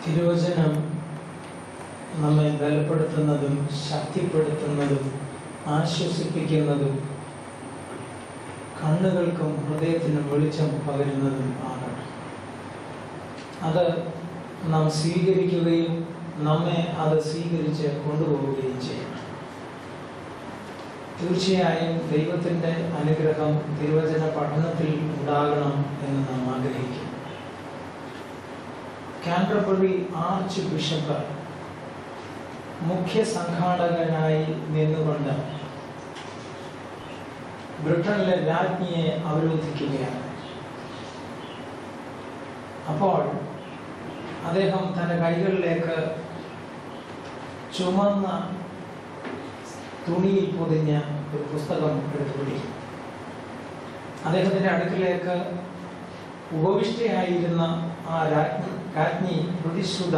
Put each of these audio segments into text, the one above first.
തിരുവചനം നമ്മെ ബലപ്പെടുത്തുന്നതും ശക്തിപ്പെടുത്തുന്നതും ആശ്വസിപ്പിക്കുന്നതും കണ്ണുകൾക്കും ഹൃദയത്തിനും വെളിച്ചം പകരുന്നതും ആണ്. അത് നാം സ്വീകരിക്കുകയും നമ്മെ അത് സ്വീകരിച്ച് കൊണ്ടുപോവുകയും ചെയ്യണം. തീർച്ചയായും ദൈവത്തിൻ്റെ അനുഗ്രഹം തിരുവചന പഠനത്തിൽ ഉണ്ടാകണം എന്ന് നാം ആഗ്രഹിക്കും. കാൻറ്റർബറി ആർച്ച് ബിഷപ്പ് മുഖ്യ സംഘാടകനായി നിന്നുകൊണ്ട് ബ്രിട്ടനിലെ രാജ്ഞിയെ അവരോധിക്കുകയാണ്. അപ്പോൾ അദ്ദേഹം തൻ്റെ കൈകളിലേക്ക് ചുമന്ന തുണിയിൽ പൊതിഞ്ഞ ഒരു പുസ്തകം എടുത്തു പിടിക്കും. അദ്ദേഹത്തിൻ്റെ അടുക്കിലേക്ക് ഉപവിഷ്ടയായിരുന്ന ആ രാജ്ഞി പ്രതിശ്രുത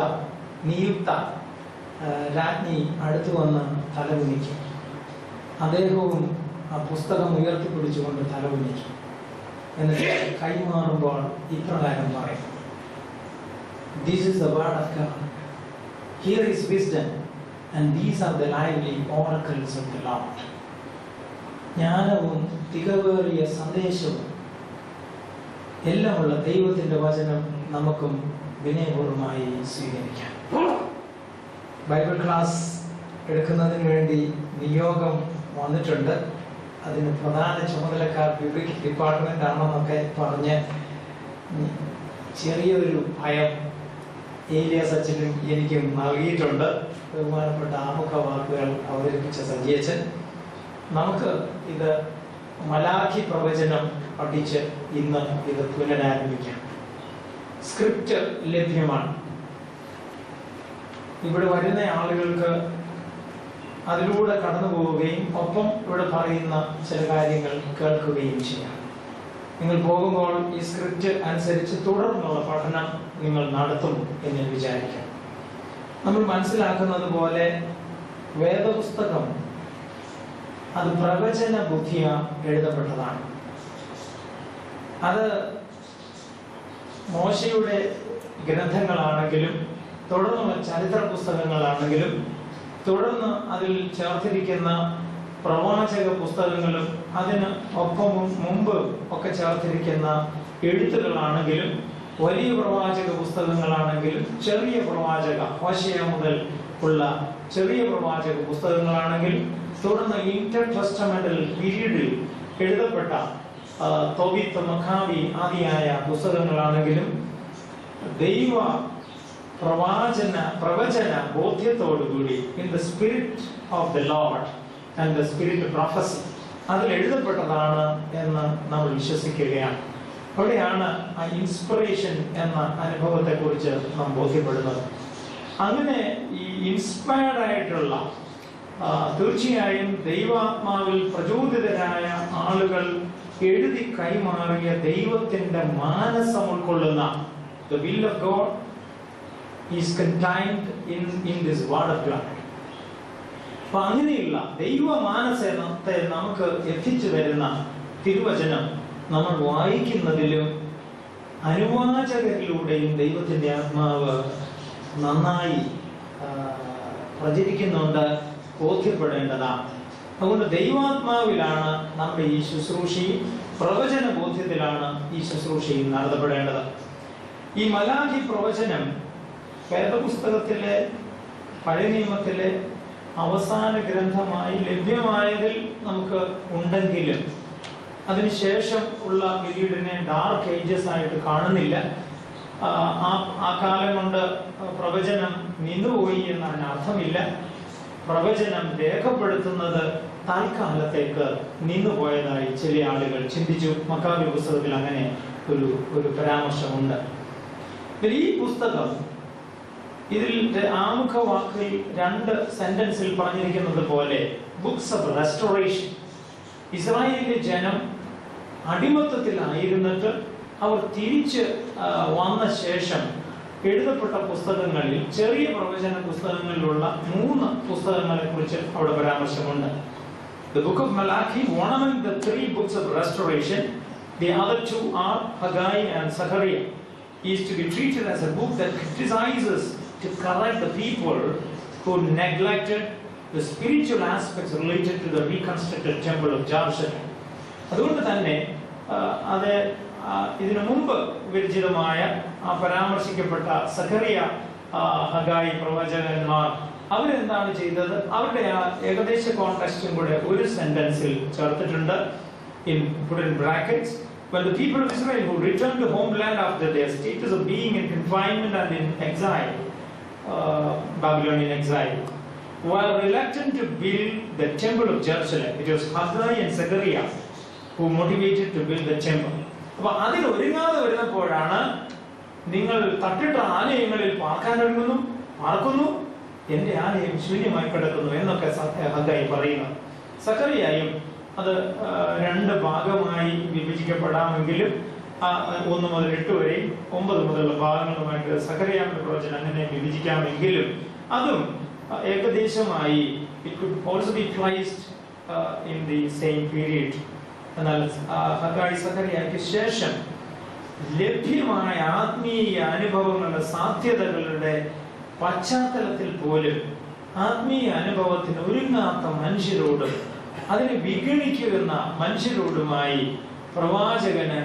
നിയുക്ത രാജ്ഞി അടുത്തു വന്ന് തലകുനിക്കും. അദ്ദേഹവും ആ പുസ്തകം ഉയർത്തിപ്പിടിച്ചുകൊണ്ട് തലകുനിക്കും. എന്നിട്ട് കൈമാറുമ്പോൾ ഇപ്രകാരം പറയും, "This is the word of God. Here is wisdom, and these are the lively oracles of the Lord." ജ്ഞാനവും തികവേറിയ സന്ദേശവും എല്ലാമുള്ള ദൈവത്തിൻ്റെ വചനം നമുക്കും വിനയപൂർവ്വമായി സ്വീകരിക്കാം. ബൈബിൾ ക്ലാസ് എടുക്കുന്നതിന് വേണ്ടി നിയോഗം വന്നിട്ടുണ്ട്. അതിന് പ്രധാന ചുമതലക്കാർ ബിബ്ലിക്കൽ ഡിപ്പാർട്ട്മെന്റ് ആണെന്നൊക്കെ പറഞ്ഞ് ചെറിയൊരു ഭയം ഏലിയാസ് അച്ഛനും എനിക്കും നൽകിയിട്ടുണ്ട്. ബഹുമാനപ്പെട്ട ആമുഖ വാക്കുകൾ അവതരിപ്പിച്ച സജീവച്ചൻ, നമുക്ക് ഇത് മലാഖി പ്രവചനം പഠിച്ച് ഇന്ന് ഇത് പുനരാരംഭിക്കാം. സ്ക്രിപ്റ്റ് ലഭ്യമാണ്. ഇവിടെ വരുന്ന ആളുകൾക്ക് അതിലൂടെ കടന്നു പോവുകയും ഒപ്പം ഇവിടെ പറയുന്ന ചില കാര്യങ്ങൾ കേൾക്കുകയും ചെയ്യാം. നിങ്ങൾ പോകുമ്പോൾ ഈ സ്ക്രിപ്റ്റ് അനുസരിച്ച് തുടർന്നുള്ള പഠനം നിങ്ങൾ നടത്തും എന്ന് വിചാരിക്കാം. നമ്മൾ മനസ്സിലാക്കുന്നത് പോലെ വേദപുസ്തകം അത് പ്രവചന ബുദ്ധിയ എഴുതപ്പെട്ടതാണ്. അത് മോശയുടെ ഗ്രന്ഥങ്ങളാണെങ്കിലും തുടർന്നുള്ള ചരിത്ര പുസ്തകങ്ങളാണെങ്കിലും തുടർന്ന് അതിൽ ചേർത്തിരിക്കുന്ന പ്രവാചക പുസ്തകങ്ങളും അതിന് ഒപ്പവും മുമ്പ് ഒക്കെ ചേർത്തിരിക്കുന്ന എഴുത്തുകളാണെങ്കിലും വലിയ പ്രവാചക പുസ്തകങ്ങളാണെങ്കിലും ചെറിയ പ്രവാചക ഹോശേയ മുതൽ ഉള്ള ചെറിയ പ്രവാചക പുസ്തകങ്ങളാണെങ്കിലും തുടർന്ന് ഇന്റർ ടെസ്റ്റമെന്റൽ പീരീഡിൽ എഴുതപ്പെട്ട തോബിത്ത് മഖാബി ആദിയായ പുസ്തകങ്ങളാണെങ്കിലും ദൈവ പ്രവചന ബോധ്യത്തോടുകൂടി in the spirit of the Lord and the spirit prophecy അതിൽ എഴുതപ്പെട്ടതാണ് എന്ന് നമ്മൾ വിശ്വസിക്കുകയാണ്. അവിടെയാണ് ആ ഇൻസ്പിറേഷൻ എന്ന അനുഭവത്തെ കുറിച്ച് നാം ബോധ്യപ്പെടുന്നത്. അങ്ങനെ ഈ ഇൻസ്പയർഡ് ആയിട്ടുള്ള തീർച്ചയായും ദൈവാത്മാവിൽ പ്രചോദിതരായ ആളുകൾ എഴുതി കൈമാറിയ ദൈവത്തിന്റെ മാനസം ഉൾക്കൊള്ളുന്ന the will of God is contained in this word of God. അപ്പൊ അങ്ങനെയുള്ള ദൈവ മാനസത്തെ നമുക്ക് എത്തിച്ചു തരുന്ന തിരുവചനം നമ്മൾ വായിക്കുന്നതിലും അനുവാചകരിലൂടെയും ദൈവത്തിന്റെ ആത്മാവ് നന്നായി പ്രചരിക്കുന്നുണ്ട്, ബോധ്യപ്പെടേണ്ടതാണ്. അതുകൊണ്ട് ദൈവാത്മാവിലാണ് നമ്മുടെ ഈ ശുശ്രൂഷയും പ്രവചന ബോധ്യത്തിലാണ് ഈ ശുശ്രൂഷയും നടത്തപ്പെടേണ്ടത്. ഈ മലാഖി പ്രവചനം വേദപുസ്തകത്തിലെ പഴയ നിയമത്തിലെ അവസാന ഗ്രന്ഥമായി ലഭ്യമായതിൽ നമുക്ക് ഉണ്ടെങ്കിലും അതിനുശേഷം ഉള്ള പീരീഡിനെ ഡാർക്ക് ഏജസ് ആയിട്ട് കാണുന്നില്ല. ആ കാലം കൊണ്ട് പ്രവചനം നിന്നുപോയി എന്നതിന് അർത്ഥമില്ല. പ്രവചനം രേഖപ്പെടുത്തുന്നത് താൽക്കാലത്തേക്ക് നിന്നുപോയതായി ചില ആളുകൾ ചിന്തിച്ചു. മക്കാബി പുസ്തകത്തിൽ അങ്ങനെ ഒരു പരാമർശമുണ്ട്. ഈ പുസ്തകം ഇതിൽ ആമുഖ വാക്കിൽ 2 സെന്റൻസിൽ പറഞ്ഞിരിക്കുന്നത് പോലെ ബുക്സ് ഓഫ് റെസ്റ്റോറേഷൻ. ഇസ്രായേലിലെ ജനം അടിമത്തത്തിലായിരുന്നിട്ട് അവർ തിരിച്ച് വന്ന ശേഷം എഴുതപ്പെട്ട പുസ്തകങ്ങളിൽ ചെറിയ പ്രവചന പുസ്തകങ്ങളിലുള്ള 3 പുസ്തകങ്ങളെ കുറിച്ച് അവിടെ പരാമർശമുണ്ട്. The book of Malachi, one among the 3 books of restoration. The other 2 are Haggai and Zechariah. is to be treated as a book that criticizes to correct the people who neglected the spiritual aspects related to the reconstructed temple of Jerusalem. അതുകൊണ്ട് തന്നെ അത് ഇതിനു മുമ്പ് വിരചിതമായ പരാമർശിക്കപ്പെട്ട സഖറിയ, ഹഗായി പ്രവചകന്മാർ അവരെന്താണ് ചെയ്തത്? അവരുടെ ആ ഏകദേശ കോണ്ടെക്സ്റ്റും കൂടെ ഒരു സെന്റൻസിൽ ചേർത്തിട്ടുണ്ട്. Put in brackets. When the people of Israel who returned to homeland after their status of being in confinement and in exile, Babylonian exile, were reluctant to build the temple of Jerusalem. It was Haggai and Zechariah who motivated to build the temple. അപ്പോൾ അതിന് ഒരുങ്ങാതെ വരുന്നപ്പോഴാണ് നിങ്ങൾ തട്ടിട്ട ആലയങ്ങളിൽ പാർക്കുന്നു, എന്റെ ആലയം ശൂന്യമായി കിടക്കുന്നു എന്നൊക്കെ ഹഗ്ഗായി പറയുന്നു. സഖറിയായും അത് 2 ഭാഗമായി വിഭജിക്കപ്പെടാമെങ്കിലും 1 മുതൽ 8 വരെയും 9 മുതലുള്ള ഭാഗങ്ങളുമായിട്ട് സഖറിയാവിന്റെ പ്രവചനം അങ്ങനെ വിഭജിക്കാമെങ്കിലും അതും ഏകദേശമായി it could also be placed in the same period. എന്നാൽ ഹഗ്ഗായി സഖറിയായ്ക്ക് ശേഷം ലഭ്യമായ ആത്മീയ അനുഭവങ്ങളുടെ സാധ്യതകളുടെ പശ്ചാത്തലത്തിൽ പോലും ആത്മീയ അനുഭവത്തിന് ഒരുങ്ങാത്ത മനുഷ്യരോട്, അതിനെ വിഗണിക്കുന്ന മനുഷ്യരോടുമായി പ്രവാചകന്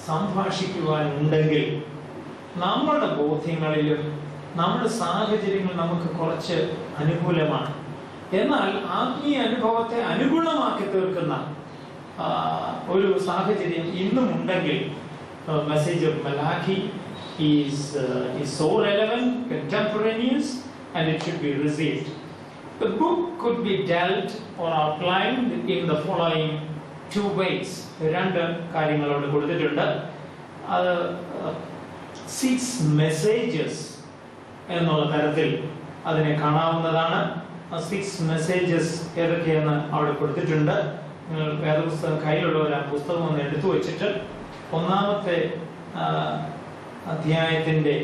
സംഭാഷിക്കുവാനുണ്ടെങ്കിൽ നമ്മുടെ ബോധ്യങ്ങളിലും നമ്മുടെ സാഹചര്യങ്ങൾ നമുക്ക് കുറച്ച് അനുകൂലമാണ്. എന്നാൽ ആത്മീയ അനുഭവത്തെ അനുഗുണമാക്കി തീർക്കുന്ന ഒരു സാഹചര്യം ഇന്നും ഉണ്ടെങ്കിൽ message of Malachi is so relevant, contemporaneous, and it should be received. The book could be dealt or outlined in the following 2 ways. 2 കാര്യങ്ങളോട് കൊടുത്തിട്ടുണ്ട്. അത് 6 messages എന്നുള്ള തരത്തിൽ അതിനെ കാണാവുന്നതാണ്. 6 messages ഏതൊക്കെയെന്ന് അവിടെ കൊടുത്തിട്ടുണ്ട്. നിങ്ങൾ വേദപുസ്തകം കയ്യിലുള്ളവർ ആ പുസ്തകം ഒന്ന് എടുത്തു വെച്ചിട്ട് 1-ാമത്തെ അധ്യായത്തിന്റെ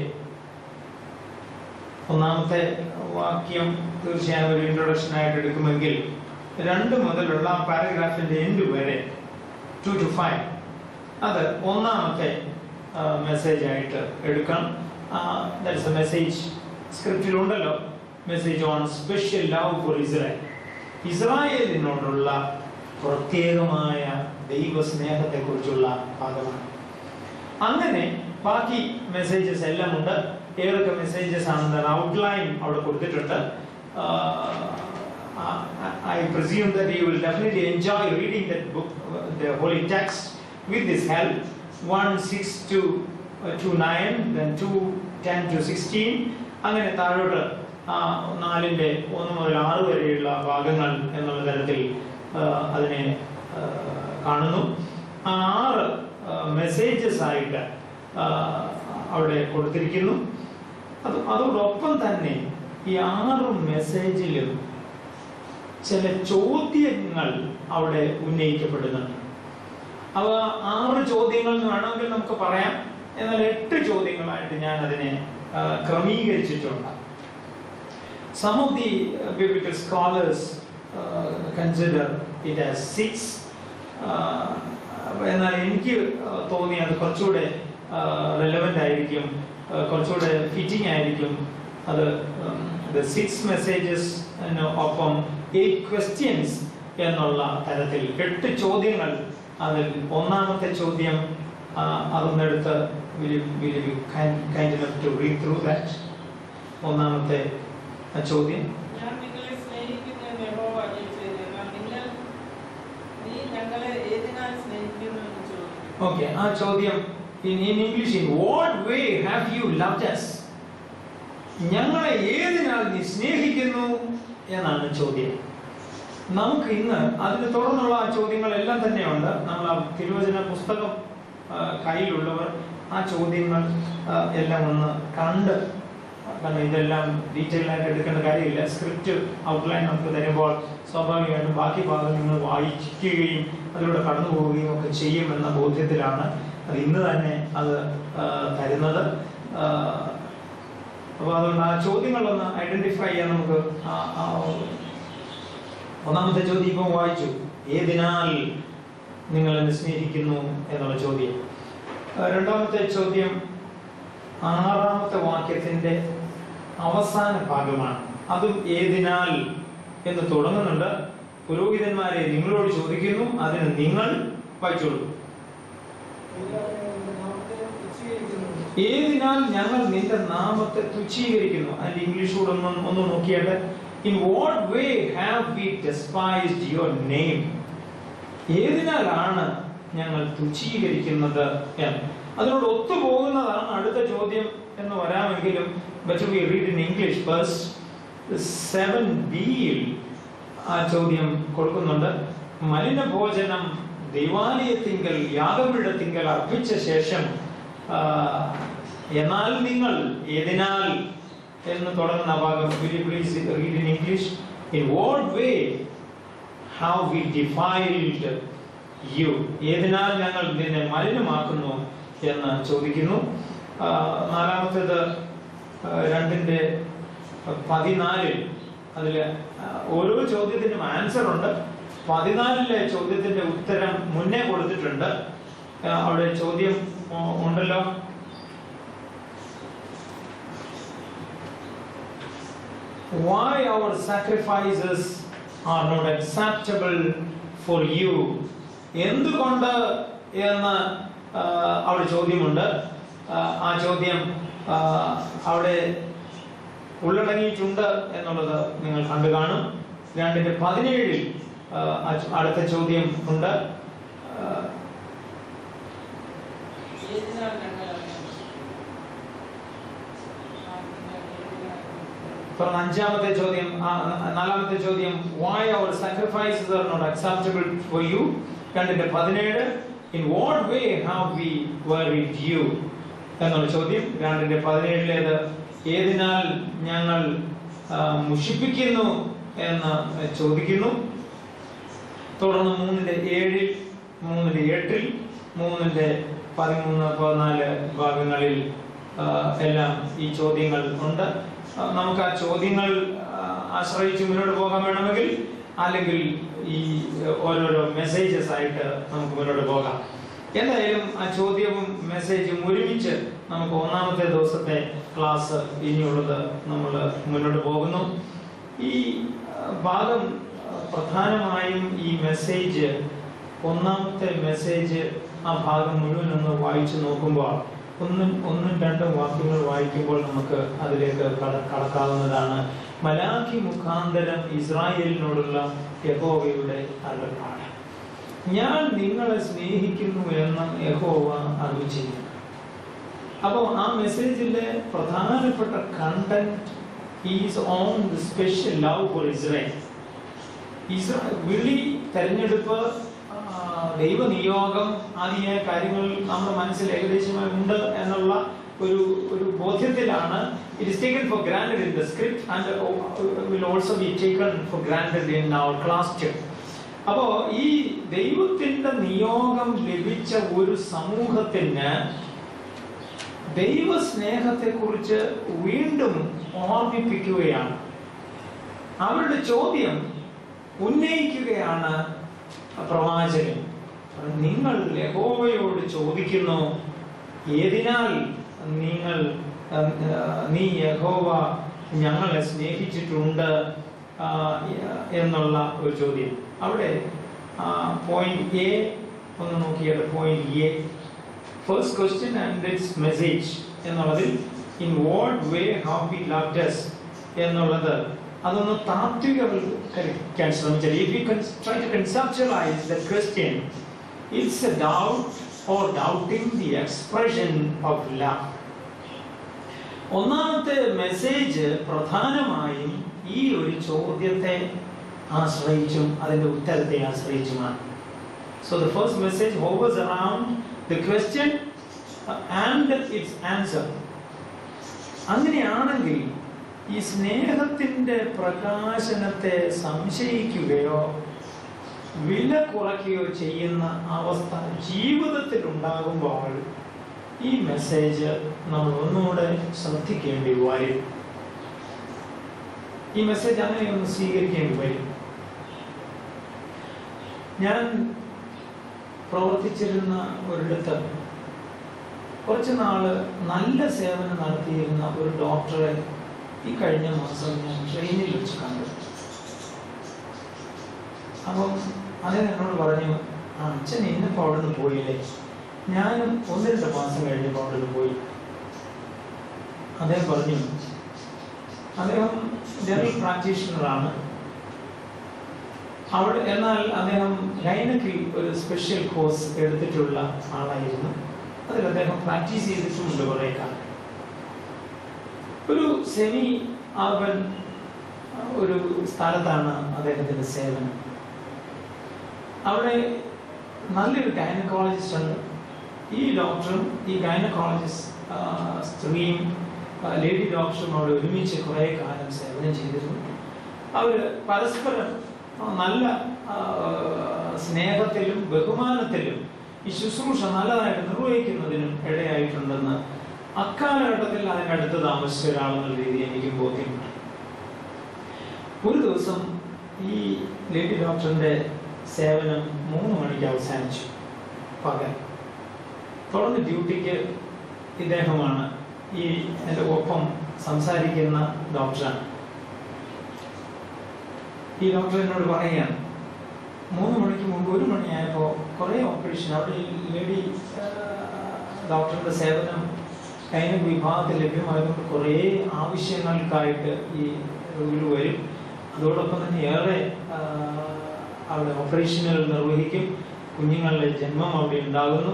1-ാമത്തെ വാക്യം തീർച്ചയായും ഒരു ഇൻട്രൊഡക്ഷൻ ആയിട്ട് എടുക്കുമെങ്കിൽ 2 മുതലുള്ള പാരഗ്രാഫിന്റെ എൻഡ് വരെ 2 to 5 അത് 1-ാമത്തെ മെസ്സേജ് ആയിട്ട് എടുക്കണം. ദാറ്റ്സ് എ മെസ്സേജ് സ്ക്രിപ്റ്റിലുണ്ടല്ലോ, message on special love for Israel. ഇസ്രായേലിനോടുള്ള പ്രത്യേകമായ ദൈവസ്നേഹത്തെ കുറിച്ചുള്ള ഭാഗമാണ്. അങ്ങനെ ബാക്കി മെസ്സേജസ് എല്ലാം ഉണ്ട്. ഏതൊക്കെ മെസ്സേജസ് ആണെന്ന് ഔട്ട്ലൈൻ അവിടെ കൊടുത്തിട്ടുണ്ട്. I presume that you will definitely enjoy reading that book, the holy text, with this help. 1:6 to 2:9, then 2:10 to 16. അങ്ങനെ താഴോട്ട് 4-ന്റെ 1 മുതൽ 6 വരെയുള്ള ഭാഗങ്ങൾ എന്നുള്ള തരത്തിൽ അതിനെ കാണുന്നു. 6 മെസ്സേജസ് ആയിട്ട് അവിടെ കൊടുത്തിരിക്കുന്നു. അതോടൊപ്പം തന്നെ ഈ 6 മെസ്സേജിലും ചില ചോദ്യങ്ങൾ അവിടെ ഉന്നയിക്കപ്പെടുന്നുണ്ട്. അവ 6 ചോദ്യങ്ങൾ എന്ന് വേണമെങ്കിൽ നമുക്ക് പറയാം. എന്നാൽ 8 ചോദ്യങ്ങളായിട്ട് ഞാൻ അതിനെ ക്രമീകരിച്ചിട്ടുണ്ട്. Some of the biblical scholars consider it as 6. എന്നാൽ എനിക്ക് തോന്നി അത് കുറച്ചുകൂടെ റെലവൻ്റ് ആയിരിക്കും, കുറച്ചുകൂടെ ഫിറ്റിംഗ് ആയിരിക്കും. അത് 6 മെസ്സേജസ് ഒപ്പം 8 ക്വസ്റ്റ്യൻസ് എന്നുള്ള തരത്തിൽ 8 ചോദ്യങ്ങൾ. അതിൽ 1-ാമത്തെ ചോദ്യം അതൊന്നെടുത്ത് kind enough to read through that. 1-ാമത്തെ ചോദ്യം, ഓക്കെ, ആ ചോദ്യം in English, in what way have you loved us? ഞങ്ങളെ ഏതിനാൽ നീ സ്നേഹിക്കുന്നു എന്നാണ് ചോദ്യം. നമുക്ക് ഇന്ന് അതിന് തുടർന്നുള്ള ആ ചോദ്യങ്ങളെല്ലാം തന്നെയുണ്ട്. നമ്മൾ ആ തിരുവചന പുസ്തകം കയ്യിലുള്ളവർ ആ ചോദ്യങ്ങൾ എല്ലാം ഒന്ന് കണ്ട്, കാരണം ഇതെല്ലാം ഡീറ്റെയിൽ ആയിട്ട് എടുക്കേണ്ട കാര്യമില്ല. സ്ക്രിപ്റ്റ് ഔട്ട്ലൈൻ നമുക്ക് തരുമ്പോൾ സ്വാഭാവികമായിട്ടും ബാക്കി ഭാഗം നിങ്ങൾ വായിക്കുകയും അതിലൂടെ കടന്നു പോവുകയും ഒക്കെ ചെയ്യുമെന്ന ബോധ്യത്തിലാണ് അത് ഇന്ന് തന്നെ അത് തരുന്നത്. അപ്പോൾ അതുകൊണ്ട് ആ ചോദ്യങ്ങളൊന്ന് ഐഡന്റിഫൈ ചെയ്യാൻ നമുക്ക്. 1-ാമത്തെ ചോദ്യം ഇപ്പം വായിച്ചു, ഏതിനാൽ നിങ്ങൾ എന്നെ സ്നേഹിക്കുന്നു എന്നുള്ള ചോദ്യം. 2-ാമത്തെ ചോദ്യം, 6-ാമത്തെ വാക്യത്തിന്റെ അവസാന ഭാഗമാണ്. അതും ഏതിനാൽ എന്ന് തുടങ്ങുന്നുണ്ട്. പുരോഹിതന്മാരെ നിങ്ങളോട് ചോദിക്കുന്നു, അതിന് നിങ്ങൾ വായിച്ചോളൂ. ഏതിനാൽ ഞങ്ങൾ നിന്റെ നാമത്തെ തുച്ഛീകരിക്കുന്നു. അതിന്റെ ഇംഗ്ലീഷ് കൂടെ ഒന്ന് നോക്കിയാട്ടെ. In what way have we despised your name? ഏതിനാലാണ് ഞങ്ങൾ തുച്ഛീകരിക്കുന്നത് എന്ന്. അതിനോട് ഒത്തുപോകുന്നതാണ് അടുത്ത ചോദ്യം എന്ന് വരാമെങ്കിലും better we read in English. Verse 7b-യിൽ ആ ചോദ്യം കൊടുക്കുന്നുണ്ട്. മലിനഭോജനം ദൈവാലയത്തിങ്കൽ യാഗപീഠത്തിങ്കൽ അർപ്പിച്ച ശേഷം എന്നാൽ നിങ്ങൾ ഏതിനാൽ എന്ന് തുടങ്ങുന്ന ഭാഗം will you please read in English? In what way have we defiled you? ഏതിനാൽ ഞങ്ങൾ നിന്നെ മലിനമാക്കുന്നു എന്ന് ചോദിക്കുന്നു. 4-ാമത്തേത് 2:14 അതില് ഓരോ ചോദ്യത്തിനും ആൻസർ ഉണ്ട്. 14-ലെ ചോദ്യത്തിന്റെ ഉത്തരം മുന്നേ കൊടുത്തിട്ടുണ്ട്. അവിടെ ചോദ്യം ഉണ്ടല്ലോ. Why our sacrifices are not acceptable for you? എന്തുകൊണ്ട് എന്ന് അവിടെ ചോദ്യമുണ്ട്. ആ ചോദ്യം അവിടെ ഉള്ളടങ്ങിയിട്ടുണ്ട് എന്നുള്ളത് നിങ്ങൾ കണ്ടു കാണും. 2:17 അടുത്ത ചോദ്യം ഉണ്ട്. 5-ാമത്തെ ചോദ്യം, 4-ാമത്തെ ചോദ്യം why our sacrifices are not acceptable for you. 2:17 in what way have we worried you എന്നുള്ള ചോദ്യം. 2:17 ഏതിനാൽ ഞങ്ങൾ മുഷിപ്പിക്കുന്നു എന്ന് ചോദിക്കുന്നു. തുടർന്ന് 3:7, 3:8, 3:13-14 ഭാഗങ്ങളിൽ എല്ലാം ഈ ചോദ്യങ്ങൾ ഉണ്ട്. നമുക്ക് ആ ചോദ്യങ്ങൾ ആശ്രയിച്ച് മുന്നോട്ട് പോകാൻ വേണമെങ്കിൽ, അല്ലെങ്കിൽ ഈ ഓരോരോ മെസ്സേജസ് ആയിട്ട് നമുക്ക് മുന്നോട്ട് പോകാം. എന്തായാലും ആ ചോദ്യവും മെസ്സേജും ഒരുമിച്ച് നമുക്ക് 1-ാമത്തെ ദിവസത്തെ ക്ലാസ് ഇനിയുള്ളത് നമ്മൾ മുന്നോട്ട് പോകുന്നു. ഈ ഭാഗം പ്രധാനമായും ഈ മെസ്സേജ്, 1-ാമത്തെ മെസ്സേജ്, ആ ഭാഗം മുഴുവൻ ഒന്ന് വായിച്ചു നോക്കുമ്പോൾ ഒന്നും രണ്ടും വാക്യങ്ങൾ വായിക്കുമ്പോൾ നമുക്ക് അതിലേക്ക് കടക്കാവുന്നതാണ്. മലാഖി മുഖാന്തരം ഇസ്രായേലിനോടുള്ള യഹോവയുടെ അരുളപ്പാട്. ഞാൻ നിങ്ങളെ സ്നേഹിക്കുന്നു എന്ന് യഹോവ അരുളിച്ചെയ്യുന്നു. അപ്പോൾ ആ മെസ്സേജിലെ പ്രധാനപ്പെട്ട content is on the special love for Israel. വിളി, തെരഞ്ഞെടുപ്പ്, ദൈവനിയോഗം ആദ്യ കാര്യങ്ങൾ നമ്മുടെ മനസ്സിൽ ഏകദേശമായി ഉണ്ട് എന്നുള്ള ഒരു ബോധ്യത്തിലാണ്. It is taken for granted in the script and will also be taken for granted in our class too. അപ്പോ ഈ ദൈവത്തിന്റെ നിയോഗം ലഭിച്ച ഒരു സമൂഹത്തിന് ദൈവസ്നേഹത്തെ കുറിച്ച് വീണ്ടും ഓർമ്മിപ്പിക്കുകയാണ്. അവരുടെ ചോദ്യം ഉന്നയിക്കുകയാണ് പ്രവാചകൻ. നിങ്ങൾ യഹോവയോട് ചോദിക്കുന്നു, ഏതിനാൽ നീ യഹോവ ഞങ്ങളെ സ്നേഹിച്ചിട്ടുണ്ട് എന്നുള്ള ഒരു ചോദ്യം. അവിടെ പോയിന്റ് എ ഒന്ന് നോക്കിയാൽ, point A, first question and its message എന്നുള്ളതിൽ in what way have we loved us എന്നുള്ളത് അതൊന്ന് താത്വികവൽക്കരിക്കാൻ ശ്രമിച്ചാൽ, if we try to conceptualize the question, it's a doubt or doubting the expression of love. 1-ാമത്തെ message പ്രധാനമായും ഈ ഒരു ചോദ്യത്തെ ആശ്രയിച്ചും അതിന്റെ ഉത്തരത്തെ ആശ്രയിച്ചുമാണ്. So the first message hovers around the question and its answer. അങ്ങനെയാണെങ്കിൽ ഈ സ്നേഹത്തിന്റെ പ്രകാശനത്തെ സംശയിക്കുകയോ വില കുറയ്ക്കുകയോ ചെയ്യുന്ന അവസ്ഥ ജീവിതത്തിൽ ഉണ്ടാകുമ്പോൾ ഈ മെസ്സേജ് നമ്മൾ ഒന്നുകൂടെ ശ്രദ്ധിക്കേണ്ടി വരും. ഈ മെസ്സേജ് അങ്ങനെയൊന്ന് സ്വീകരിക്കേണ്ടി വരും. ഞാൻ പ്രവർത്തിച്ചിരുന്ന ഒരിടത്ത് കുറച്ച് നാള് നല്ല സേവനം നടത്തിയിരുന്ന ഒരു ഡോക്ടറെ ഈ കഴിഞ്ഞ മാസം ഞാൻ ട്രെയിനിൽ വെച്ച് കണ്ടു. അപ്പം അദ്ദേഹം എന്നോട് പറഞ്ഞു, അച്ഛൻ ഇന്നിപ്പോൾ അവിടെ നിന്ന് പോയില്ലേ? ഞാനും 1-2 മാസം കഴിഞ്ഞപ്പോൾ അവിടെ നിന്ന് പോയി. അദ്ദേഹം പറഞ്ഞു, അദ്ദേഹം ജനറൽ പ്രാക്ടീഷണറാണ് അവിടെ. എന്നാൽ അദ്ദേഹം ഗൈനക്കിൽ ഒരു സ്പെഷ്യൽ കോഴ്സ് എടുത്തിട്ടുള്ള ആളായിരുന്നു. അതിൽ അദ്ദേഹം പ്രാക്ടീസ് ചെയ്തിട്ടുമുണ്ട് കുറേ കാലം. ഒരു സെമി അർബൻ ഒരു സ്ഥലത്താണ് അദ്ദേഹത്തിൻ്റെ സേവനം. അവിടെ നല്ലൊരു ഗൈനക്കോളജിസ്റ്റ് ഉണ്ട്. ഈ ഡോക്ടറും ഈ ഗൈനക്കോളജിസ്റ്റ് സ്ത്രീയും ലേഡി ഡോക്ടറും അവിടെ ഒരുമിച്ച് കുറേ കാലം സേവനം ചെയ്തിരുന്നു. അവർ പരസ്പരം നല്ല സ്നേഹത്തിലും ബഹുമാനത്തിലും ഈ ശുശ്രൂഷ നല്ലതായിട്ട് നിർവഹിക്കുന്നതിനും ഇടയായിട്ടുണ്ടെന്ന് അക്കാലഘട്ടത്തിൽ അതിനടുത്ത് താമസിച്ച ഒരാളെന്നുള്ള രീതിയിൽ എനിക്ക് ബോധ്യമുണ്ട്. ഒരു ദിവസം ഈ ലേഡി ഡോക്ടറിന്റെ സേവനം 3 മണിക്ക് അവസാനിച്ചു പകൽ. തുടർന്ന് ഡ്യൂട്ടിക്ക് ഇദ്ദേഹമാണ് ഈ എൻ്റെ ഒപ്പം സംസാരിക്കുന്ന ഡോക്ടറാണ്. ഈ ഡോക്ടർ എന്നോട് പറയുകയാണ്, 3 മണിക്ക് മുമ്പ് 1 മണിയായപ്പോൾ കുറേ ഓപ്പറേഷൻ അവിടെ ഈ ലേഡി ഡോക്ടറിൻ്റെ സേവനം ഗൈനക് വിഭാഗത്തിൽ ലഭ്യമായതുകൊണ്ട് കുറേ ആവശ്യങ്ങൾക്കായിട്ട് ഈ രോഗികൾ വരും. അതോടൊപ്പം തന്നെ ഏറെ അവിടെ ഓപ്പറേഷനുകൾ നിർവഹിക്കും. കുഞ്ഞുങ്ങളുടെ ജന്മം അവിടെ ഉണ്ടാകുന്നു.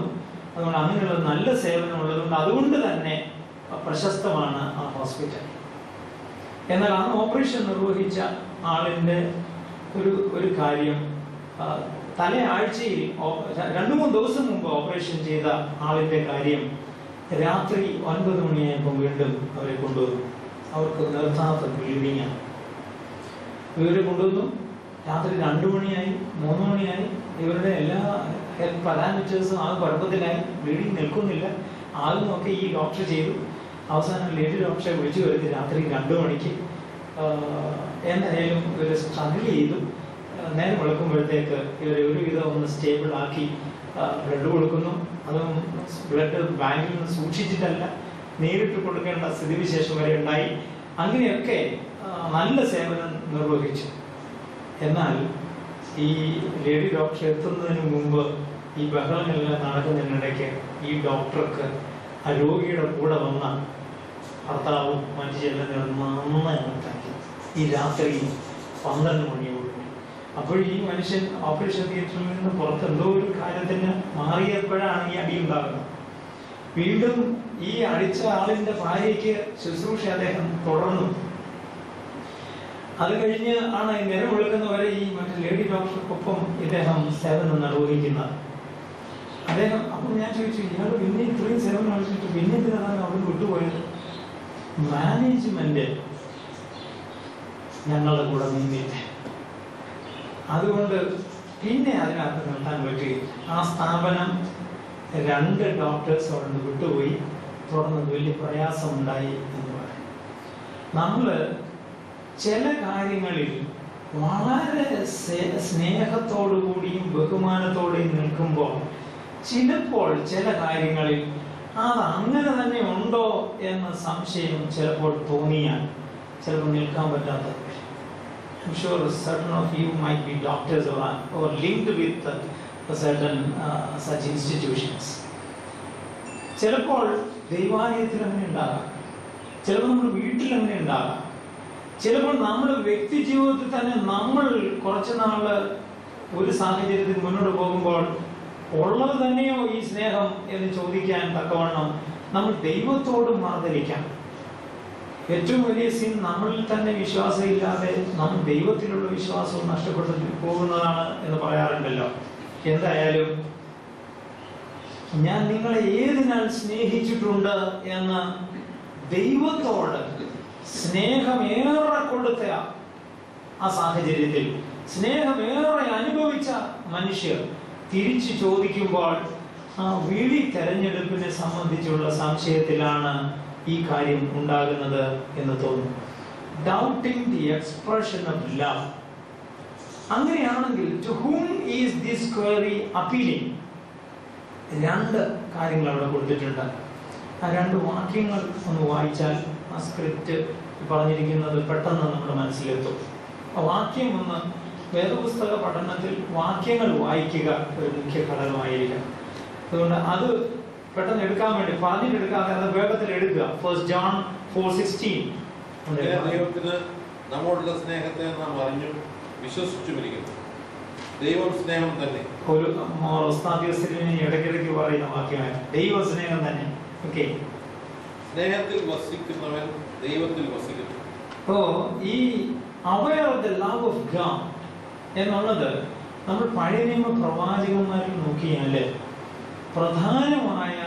അതുകൊണ്ട് അങ്ങനെയുള്ള നല്ല സേവനം ഉള്ളതുകൊണ്ട് അതുകൊണ്ട് തന്നെ പ്രശസ്തമാണ് ആ ഹോസ്പിറ്റൽ. എന്നാൽ ആ ഓപ്പറേഷൻ നിർവഹിച്ച ആളിൻ്റെ ഒരു കാര്യം, തലേ ആഴ്ചയിൽ 2-3 ദിവസം മുമ്പ് ഓപ്പറേഷൻ ചെയ്ത ആളിൻ്റെ കാര്യം രാത്രി 9 മണിയായപ്പോൾ വീണ്ടും അവരെ കൊണ്ടുവന്നു. അവർക്ക് നിർത്താത്ത ബ്ലീഡിങ്ങാണ്. ഇവരെ കൊണ്ടുവന്നു. രാത്രി 2 മണിയായി, 3 മണിയായി. ഇവരുടെ എല്ലാ ഹെൽത്ത് പാരാമീറ്റേഴ്സും ആ കുഴപ്പത്തിലായി. ബ്ലീഡിങ് നിൽക്കുന്നില്ല. ആദ്യമൊക്കെ ഈ ഡോക്ടർ ചെയ്തു. അവസാനം ലേഡി ഡോക്ടറെ വിളിച്ചു വരുത്തി രാത്രി 2 മണിക്ക്. എന്തായാലും ഇവർ സ്ട്രഗിൾ ചെയ്തു. നേരം വിളക്കുമ്പോഴത്തേക്ക് ഇവരെ ഒരുവിധം ഒന്ന് സ്റ്റേബിൾ ആക്കി ബ്ലഡ് കൊടുക്കുന്നു. അതും ബ്ലഡ് ബാങ്കിൽ നിന്ന് സൂക്ഷിച്ചിട്ടല്ല, നേരിട്ട് കൊടുക്കേണ്ട സ്ഥിതിവിശേഷം വരെ ഉണ്ടായി. അങ്ങനെയൊക്കെ നല്ല സേവനം നിർവഹിച്ചു. എന്നാൽ ഈ ലേഡി ഡോക്ടർ എത്തുന്നതിന് മുമ്പ് ഈ ബഹളങ്ങളെല്ലാം നടക്കുന്നതിനിടയ്ക്ക് ഈ ഡോക്ടർക്ക് ആ രോഗിയുടെ കൂടെ വന്ന ഭർത്താവും മറ്റു ചെല്ലുന്നവർ നന്നായി മനസ്സിലാക്കി. ഈ രാത്രി 12 മണിയോട് അപ്പോൾ ഈ മനുഷ്യൻ ഓപ്പറേഷൻ തിയേറ്ററിൽ നിന്ന് പുറത്ത് എന്തോ ഒരു കാര്യത്തിന് മാറിയപ്പോഴാണ് ഈ അടി ഉണ്ടാകുന്നത്. വീണ്ടും ഈ അടിച്ച ആളിന്റെ ഭാര്യയ്ക്ക് ശുശ്രൂഷ അദ്ദേഹം തുടർന്നു. അത് കഴിഞ്ഞ് ആണ് ഈ നേരം വിളിക്കുന്നവരെ ഈ മറ്റേ ലേഡി ഡോക്ടർക്കൊപ്പം ഇദ്ദേഹം സേവനം നിർവഹിക്കുന്നത്. അദ്ദേഹം അപ്പം ഞാൻ ചോദിച്ചു, ഇയാൾ പിന്നെ ഇത്രയും സേവനം അടിച്ചിട്ട് പിന്നെ എന്തിനാണ് അവിടെ വിട്ടുപോയത്? മാനേജ്മെന്റ് ഞങ്ങളുടെ കൂടെ നിന്നില്ല, അതുകൊണ്ട് പിന്നെ അതിനകത്ത് നിർത്താൻ പറ്റുകയില്ല. ആ സ്ഥാപനം 2 ഡോക്ടേഴ്സ് അവിടെ നിന്ന് വിട്ടുപോയി. തുടർന്ന് വലിയ പ്രയാസമുണ്ടായി എന്ന് പറയും. നമ്മൾ ചില കാര്യങ്ങളിൽ വളരെ സ്നേഹത്തോടു കൂടിയും ബഹുമാനത്തോടെയും നിൽക്കുമ്പോൾ ചിലപ്പോൾ ചില കാര്യങ്ങളിൽ അത് അങ്ങനെ തന്നെ ഉണ്ടോ എന്ന സംശയം ചിലപ്പോൾ തോന്നിയാൽ ചിലപ്പോൾ നിൽക്കാൻ പറ്റാത്ത. I'm sure certain of you might be doctors or linked with certain such institutions. ചിലപ്പോൾ ദൈവാലയത്തിൽ അങ്ങനെ ഉണ്ടാകാം, ചിലപ്പോൾ നമ്മുടെ വീട്ടിൽ അങ്ങനെ ഉണ്ടാകാം, ചിലപ്പോൾ നമ്മുടെ വ്യക്തി ജീവിതത്തിൽ തന്നെ നമ്മൾ കുറച്ച് നാള് ഒരു സാഹചര്യത്തിൽ മുന്നോട്ട് പോകുമ്പോൾ ഉള്ളത് തന്നെയോ ഈ സ്നേഹം എന്ന് ചോദിക്കാൻ തക്കവണ്ണം നമ്മൾ ദൈവത്തോട് മറുതലിക്കാം. ഏറ്റവും വലിയ സിൻ നമ്മളിൽ തന്നെ വിശ്വാസം ഇല്ലാതെ നമ്മൾ ദൈവത്തിലുള്ള വിശ്വാസവും നഷ്ടപ്പെട്ടു പോകുന്നതാണ് എന്ന് പറയാറുണ്ടല്ലോ. എന്തായാലും ഞാൻ നിങ്ങളെ ഏതിനാൽ സ്നേഹിച്ചിട്ടുണ്ട് എന്ന് ദൈവത്തോട് സ്നേഹമേറെ കൊടുത്ത ആ സാഹചര്യത്തിൽ സ്നേഹമേറെ അനുഭവിച്ച മനുഷ്യർ തിരിച്ചു ചോദിക്കുമ്പോൾ ആ വിളി തെരഞ്ഞെടുപ്പിനെ സംബന്ധിച്ചുള്ള സംശയത്തിലാണ് ഈ കാര്യം ഉണ്ടാകുന്നത് എന്ന് തോന്നുന്നു. Doubting the expression of love. അങ്ങനെയാണെങ്കിൽ to whom is this query appealing? 2 കാര്യങ്ങൾ അവിടെ കൊടുത്തിട്ടുണ്ട്. ആ രണ്ട് വാക്യങ്ങൾ ഒന്ന് വായിച്ചാൽ ആ സ്ക്രിപ്റ്റ് പറഞ്ഞിരിക്കുന്നത് പെട്ടെന്ന് നമ്മുടെ മനസ്സിലെത്തും. ആ വാക്യം ഒന്ന്, വേദപുസ്തക പഠനത്തിൽ വാക്യങ്ങൾ വായിക്കുക ഒരു മുഖ്യ ഘടകമായിരിക്കും. അതുകൊണ്ട് അത് പെട്ടെന്ന് എടുക്കാൻ വേണ്ടി പറഞ്ഞിട്ടെടുക്കാതെ അത് വേഗത്തിൽ എടുക്കുക. 1 John 4:16. ദൈവത്തിന് നമ്മോടുള്ള സ്നേഹത്തെ നാം അറിഞ്ഞു വിശ്വസിച്ചുമിരിക്കുന്നു. ദൈവം സ്നേഹം തന്നെ. ഒരു ഇടയ്ക്കിടയ്ക്ക് പറയുന്ന വാക്യമാണ് ദൈവ സ്നേഹം തന്നെ. ഓക്കെ, സ്നേഹത്തിൽ വസിക്കുന്നവൻ ദൈവത്തിൽ വസിക്കുന്നു. അപ്പോ ഈ aware of the love of God എന്നുള്ളത് നമ്മൾ പഴയ നിയമ പ്രവാചകന്മാരിൽ നോക്കിയാല് പ്രധാനമായ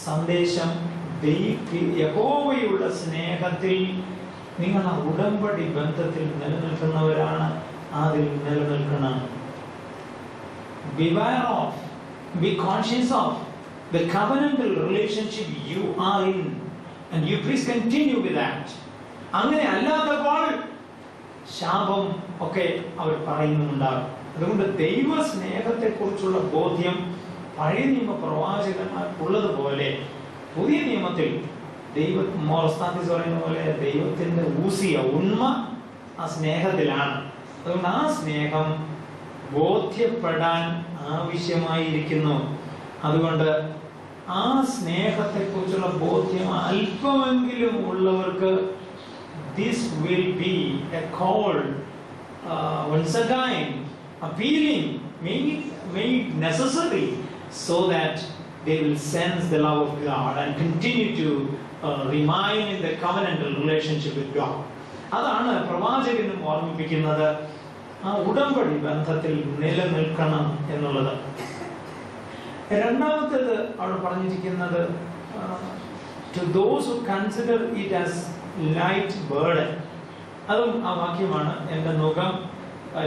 സന്ദേശം യഹോവയുള്ള സ്നേഹത്തിൽ നിങ്ങൾ ആ ഉടമ്പടി ബന്ധത്തിൽ നിലനിൽക്കുന്നവരാണ്, അതിൽ നിലനിൽക്കണം. Beware of, be conscious of the covenantal relationship you are in, and you please continue with that. അങ്ങനെ അല്ലാത്തപ്പോൾ ശാപം ഒക്കെ അവർ പറയുന്നുണ്ടാകും. അതുകൊണ്ട് ദൈവ സ്നേഹത്തെ കുറിച്ചുള്ള ബോധ്യം പഴയ നിയമ പ്രവാചകന്മാർക്കുള്ളതുപോലെ പുതിയ നിയമത്തിൽ മോറസ്താത്തിസ് പറയുന്ന പോലെ ദൈവത്തിന്റെ ഊസിയ ഉണ്മ ആ സ്നേഹത്തിലാണ്. അതുകൊണ്ട് ആ സ്നേഹം ബോധ്യപ്പെടാൻ ആവശ്യമായിരിക്കുന്നു. അതുകൊണ്ട് ആ സ്നേഹത്തെ കുറിച്ചുള്ള ബോധ്യം അല്പമെങ്കിലും ഉള്ളവർക്ക് this will be a call, once again appealing, made necessary, so that they will sense the love of God and continue to remain in the covenantal relationship with God. അതാണ് പ്രവാചകനും ഓർമ്മിപ്പിക്കുന്നത്, ആ ഉടമ്പടി ബന്ധത്തിൽ നിലനിൽക്കണം എന്നുള്ളത്. രണ്ടാമത്തേത് അവിടെ പറഞ്ഞിരിക്കുന്നത് to those who consider it as light burden. അതും ആ വാക്യമാണ്, എൻ്റെ നുകം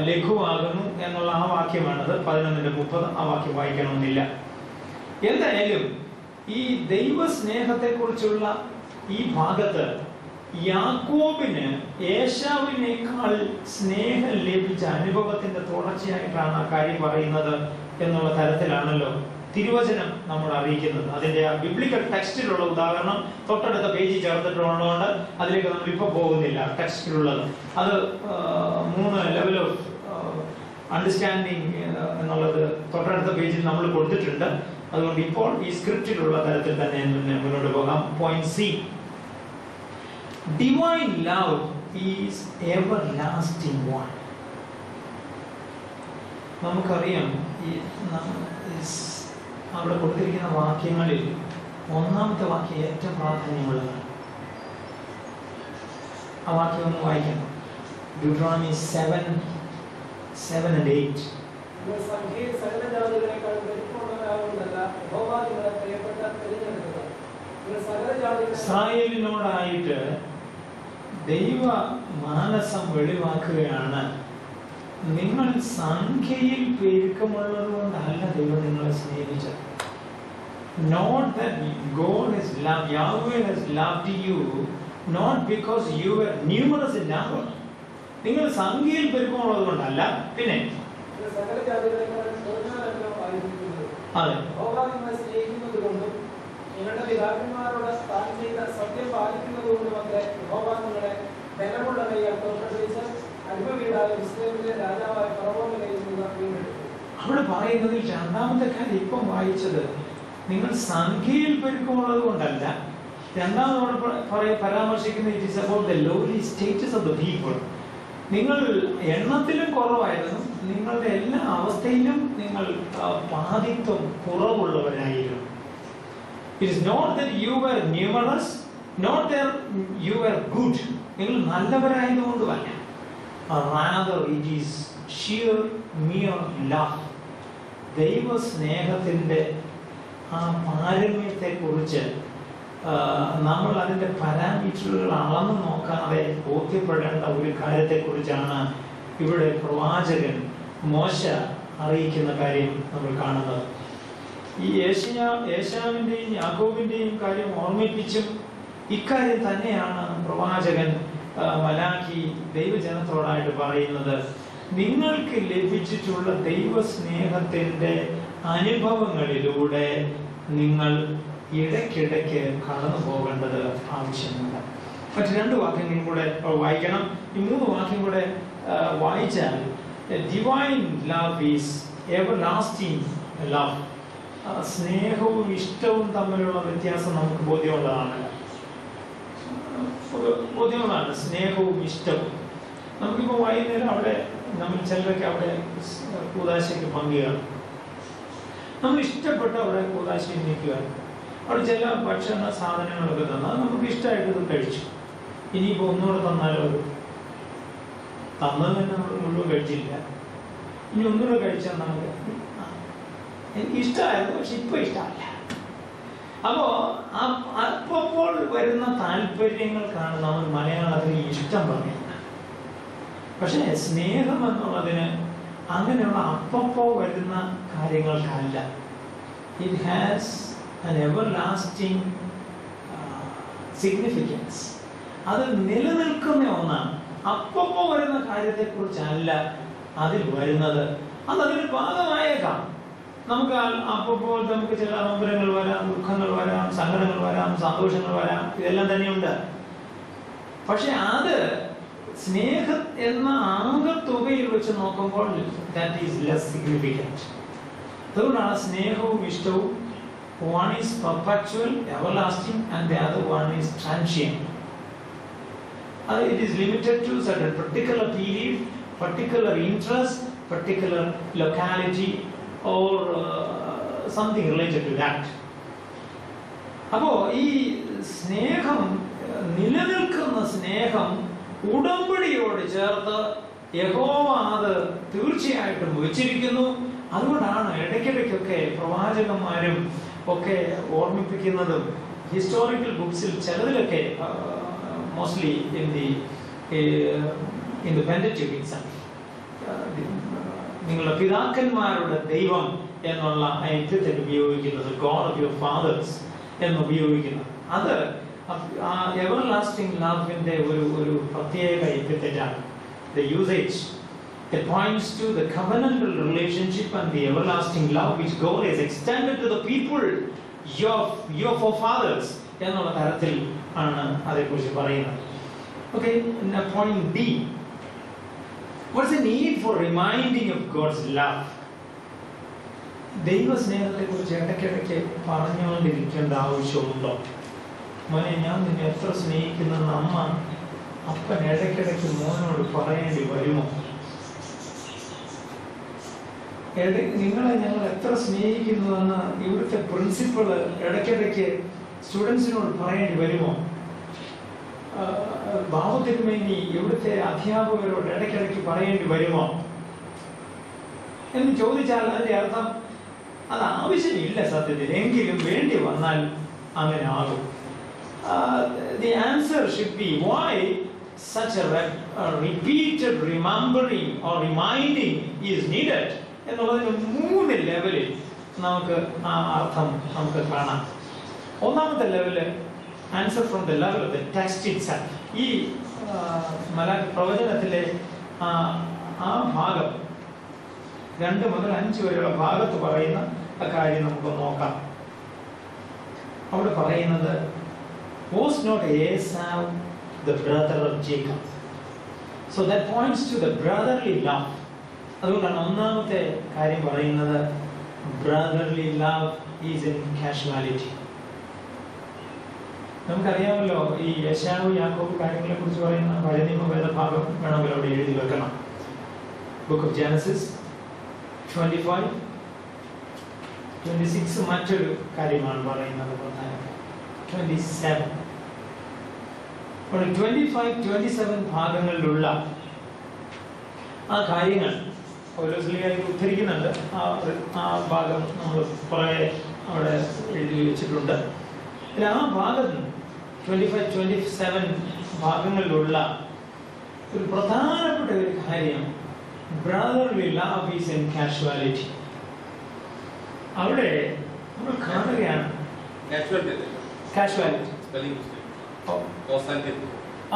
ലഘുവാകുന്നു എന്നുള്ള ആ വാക്യമാണത്. 11:30 ആ വാക്യം വായിക്കണമെന്നില്ല. എന്തായാലും ഈ ദൈവ സ്നേഹത്തെ കുറിച്ചുള്ള ഈ ഭാഗത്ത് യാക്കോബിന് ഏശാവിനേക്കാൾ സ്നേഹം ലഭിച്ച അനുഭവത്തിന്റെ തുടർച്ചയായിട്ടാണ് ആ കാര്യം പറയുന്നത് എന്നുള്ള തരത്തിലാണല്ലോ തിരുവചനം നമ്മൾ അറിയിക്കുന്നത്. അതിന്റെ ആ ബിബ്ലിക്കൽ ടെക്സ്റ്റിലുള്ള ഉദാഹരണം തൊട്ടടുത്ത പേജിൽ ചേർത്തിട്ടുള്ളതുകൊണ്ട് അതിലേക്ക് നമ്മൾ ഇപ്പൊ പോകുന്നില്ല. ടെക്സ്റ്റിലുള്ളത് അത് 3 ലെവൽ ഓഫ് അണ്ടർസ്റ്റാൻഡിങ് എന്നുള്ളത് തൊട്ടടുത്ത പേജിൽ നമ്മൾ കൊടുത്തിട്ടുണ്ട്. അതുകൊണ്ട് ഇപ്പോൾ ഈ സ്ക്രിപ്റ്റിലുള്ള തരത്തിൽ തന്നെ മുന്നോട്ട് പോകാം. Point C, divine love is ever lasting one. നമുക്കറിയാം ഈ അവിടെ കൊടുത്തിരിക്കുന്ന വാക്യങ്ങളിൽ ഒന്നാമത്തെ വാക്യം ഏറ്റവും പ്രാധാന്യമുള്ളതാണ്. ആ വാക്യം ഒന്ന് വായിക്കാം. Deuteronomy 7:7-8. ഇസ്രായേലിനോടായിട്ട് ദൈവ മാനസം വെളിവാക്കുകയാണ്. നിങ്ങൾ സംഖ്യയിൽ പെരുക്കമുള്ളത് കൊണ്ടല്ല ദൈവം നിങ്ങളെ സ്നേഹിച്ചത്. Not that God has loved, Yahweh has loved you, not because you were numerous in number. നിങ്ങൾ സംഖ്യയിൽ പെരുക്കമുള്ളത് കൊണ്ടല്ല, പിന്നെ അതെ നിങ്ങളുടെ പിതാക്കന്മാരോട് താൻ ചെയ്ത സത്യം പാലിക്കുന്നതുകൊണ്ടുമൊക്കെ യഹോവ നിങ്ങളെ ബലമുള്ള കൈയാൽ തോൽപ്പിച്ച് അടിമവീടായ ഇസ്രായേലിലെ രാജാവായ ഫറവോന്റെ കയ്യിൽ നിന്ന് വീണ്ടെടുത്തു. അവിടെ പറയുന്നതിൽ രണ്ടാമത്തെ കാര്യം ഇപ്പം വായിച്ചത് നിങ്ങൾ സംഖ്യയിൽ പെരുക്കമുള്ളത് കൊണ്ടല്ല. രണ്ടാമത് പരാമർശിക്കുന്ന it is about the lowly status of the people. നിങ്ങൾ എണ്ണത്തിലും കുറവായിരുന്നു, നിങ്ങളുടെ എല്ലാ അവസ്ഥയിലും നിങ്ങൾ പാതിത്വം കുറവുള്ളവരായിരുന്നു. It is not that you were numerous, not that you were good. നിങ്ങൾ നല്ലവരായതുകൊണ്ടുമല്ല. Rather it is sheer mere love. ദൈവ സ്നേഹത്തിന്റെ ആ പാരമ്യത്തെ കുറിച്ച് നമ്മൾ അതിന്റെ പാരാമീറ്ററുകൾ അളന്നു നോക്കാതെ ബോധ്യപ്പെടേണ്ട ഒരു കാര്യത്തെക്കുറിച്ചാണ് ഇവിടെ പ്രവാചകൻ മോശ അറിയിക്കുന്ന കാര്യം നമ്മൾ കാണുന്നത്. ഈ ഏശാവിന്റെയും യാക്കോബിന്റെയും കാര്യം ഓർമ്മിപ്പിച്ചും ഇക്കാര്യം തന്നെയാണ് പ്രവാചകൻ മലാഖി ദൈവജനത്തോടായിട്ട് പറയുന്നത്. നിങ്ങൾക്ക് ലഭിച്ചിട്ടുള്ള ദൈവ സ്നേഹത്തിന്റെ അനുഭവങ്ങളിലൂടെ നിങ്ങൾ ഇടയ്ക്കിടയ്ക്ക് കടന്നു പോകേണ്ടത് ആവശ്യമുണ്ട്. മറ്റ് 2 വാക്യങ്ങളും കൂടെ വായിക്കണം. ഈ 3 വാക്യം കൂടെ വായിച്ചാൽ divine love is everlasting love. സ്നേഹവും ഇഷ്ടവും തമ്മിലുള്ള വ്യത്യാസം നമുക്ക് ബോധ്യമുള്ളതാണ്. സ്നേഹവും ഇഷ്ടവും. നമുക്കിപ്പോൾ വൈകുന്നേരം അവിടെ നമ്മൾ ചിലരൊക്കെ അവിടെ കൂദാശയ്ക്ക് പങ്കുകയാണ്. നമ്മൾ ഇഷ്ടപ്പെട്ട അവിടെ കൂദാശയിൽ നിൽക്കുക. അവിടെ ചില ഭക്ഷണ സാധനങ്ങളൊക്കെ തന്നാൽ നമുക്ക് ഇഷ്ടമായിട്ട് കഴിച്ചു. ഇനിയിപ്പോൾ ഒന്നുകൂടെ തന്നാലോ, തന്നത് തന്നെ നമ്മൾ മുഴുവൻ കഴിച്ചില്ല, ഇനി ഒന്നുകൂടെ കഴിച്ചാൽ നമുക്ക് എനിക്ക് ഇഷ്ടമായിരുന്നു, പക്ഷെ ഇപ്പൊ ഇഷ്ടമല്ല. അപ്പോ അപ്പോൾ വരുന്ന താല്പര്യങ്ങൾക്കാണ് നമ്മൾ മലയാളത്തിൽ ഇഷ്ടം പറയുന്നത്. പക്ഷെ സ്നേഹം എന്നുള്ളതിന് അങ്ങനെയുള്ള അപ്പപ്പോ വരുന്ന കാര്യങ്ങൾക്കല്ല. It has an everlasting significance. അത് നിലനിൽക്കുന്ന ഒന്നാണ്. അപ്പപ്പോ വരുന്ന കാര്യത്തെക്കുറിച്ചല്ല അതിൽ വരുന്നത്. അതിന് ഭാഗമായേക്കാം. നമുക്ക് അപ്പോൾ നമുക്ക് ചില നൊമ്പരങ്ങൾ വരാം, ദുഃഖങ്ങൾ വരാം, സങ്കടങ്ങൾ വരാം, സന്തോഷങ്ങൾ വരാം, ഇതെല്ലാം തന്നെയുണ്ട്. പക്ഷെ അത് സ്നേഹം എന്ന ആകെത്തുകയിൽ വെച്ച് നോക്കുമ്പോൾ ദാറ്റ് ഈസ് ലെസ് സിഗ്നിഫിക്കൻറ്റ്. അതുകൊണ്ടാണ് സ്നേഹവും ഇഷ്ടവും one is perpetual, everlasting, and the other one is transient. It is limited to certain particular period, particular interest, particular locality, or something related to that. അപ്പോ ഈ സ്നേഹം, നിലനിൽക്കുന്ന സ്നേഹം ഉടമ്പടിയോട് ചേർത്ത് യഹോവ അത് തീർച്ചയായിട്ടും വെച്ചിരിക്കുന്നു. അതുകൊണ്ടാണ് ഇടയ്ക്കിടയ്ക്കൊക്കെ പ്രവാചകന്മാരും ഒക്കെ ഓർമ്മിപ്പിക്കുന്നതും ഹിസ്റ്റോറിക്കൽ ബുക്സിൽ ചിലതിലൊക്കെ mostly in the Pentateuch itself നിങ്ങളുടെ പിതാക്കന്മാരുടെ ദൈവം എന്നുള്ള എപ്പിത്തറ്റ് ഉപയോഗിക്കുന്നത്, ഗോഡ് ഓഫ് യുവർ ഫാദേഴ്സ് എന്ന് ഉപയോഗിക്കുന്നത്, അത് എവർലാസ്റ്റിംഗ് ലവിന്റെ ഒരു പ്രത്യേക എപ്പിത്തറ്റാണ്. The usage that points to the covenantal relationship and the everlasting love which God has extended to the people, your forefathers എന്നുള്ള തരത്തിൽ ആണ് അതേക്കുറിച്ച് പറയുന്നത്. Okay, point B. What's the need for reminding of God's love? ദൈവ സ്നേഹത്തെക്കുറിച്ച് ഇടയ്ക്കിടയ്ക്ക് പറഞ്ഞുകൊണ്ടിരിക്കേണ്ട ആവശ്യമുണ്ടോ? മോനെ, ഞാൻ നിന്നെ എത്ര സ്നേഹിക്കുന്നെന്ന് അപ്പൻ ഇടയ്ക്കിടയ്ക്ക് മോനോട് പറയേണ്ടി വരുമോ? നിങ്ങളെ ഞങ്ങൾ എത്ര സ്നേഹിക്കുന്നുവെന്ന് ഇവിടുത്തെ പ്രിൻസിപ്പൾ ഇടയ്ക്കിടയ്ക്ക് സ്റ്റുഡൻസിനോട് പറയേണ്ടി വരുമോ? ബാബുതിരുമേനി ഇവിടുത്തെ അധ്യാപകരോട് ഇടയ്ക്കിടയ്ക്ക് പറയേണ്ടി വരുമോ എന്ന് ചോദിച്ചാൽ അതിന്റെ അർത്ഥം അത് ആവശ്യമില്ല സത്യത്തിൽ. എങ്കിലും വേണ്ടി വന്നാൽ അങ്ങനെ ആകും. The answer should be why such a repeated remembering or reminding is needed എന്നുള്ളതിന് 3 ലെവലിൽ നമുക്ക് ആ അർത്ഥം നമുക്ക് കാണാം. ഒന്നാമത്തെ level answer from the level of the text itself. ഈ മലാഖി പ്രവചനത്തിലെ ആ ഭാഗം 2 മുതൽ 5 വരെയുള്ള ഭാഗത്ത് പറയുന്ന ആ കാര്യം നമുക്ക് നോക്കാം. അവിടെ പറയുന്നത് was not Esau the brother of Jacob? So that points to the brotherly love. അതുകൊണ്ടാണ് ഒന്നാമത്തെ കാര്യം പറയുന്നത് brotherly love is in casuality. നമുക്കറിയാമല്ലോ ഈ യെശാവ് യാക്കോബ് കാര്യങ്ങളെ കുറിച്ച് പറയുന്ന പഴയ നിയമവേദ ഭാഗം വേണമെങ്കിൽ അവിടെ എഴുതി വെക്കണം. ബുക്ക് ഓഫ് ജെനസിസ് 25, 26 മറ്റൊരു കാര്യമാണ് പറയുന്നത്. 27 25, 27 ഭാഗങ്ങളിലുള്ള ആ കാര്യങ്ങൾ പൗലോസ്ലീഹായി ഉദ്ധരിക്കുന്നുണ്ട്. ആ ഭാഗം നമ്മൾ കുറെ അവിടെ എഴുതി വെച്ചിട്ടുണ്ട്. ആ ഭാഗം 25, 27 ഭാഗങ്ങളിലുള്ള ഒരു പ്രധാനപ്പെട്ട ഒരു കാര്യം brotherly love is in casuality. അവിടെ നമ്മൾ കാണുകയാണ് കാഷ്വാലിറ്റി.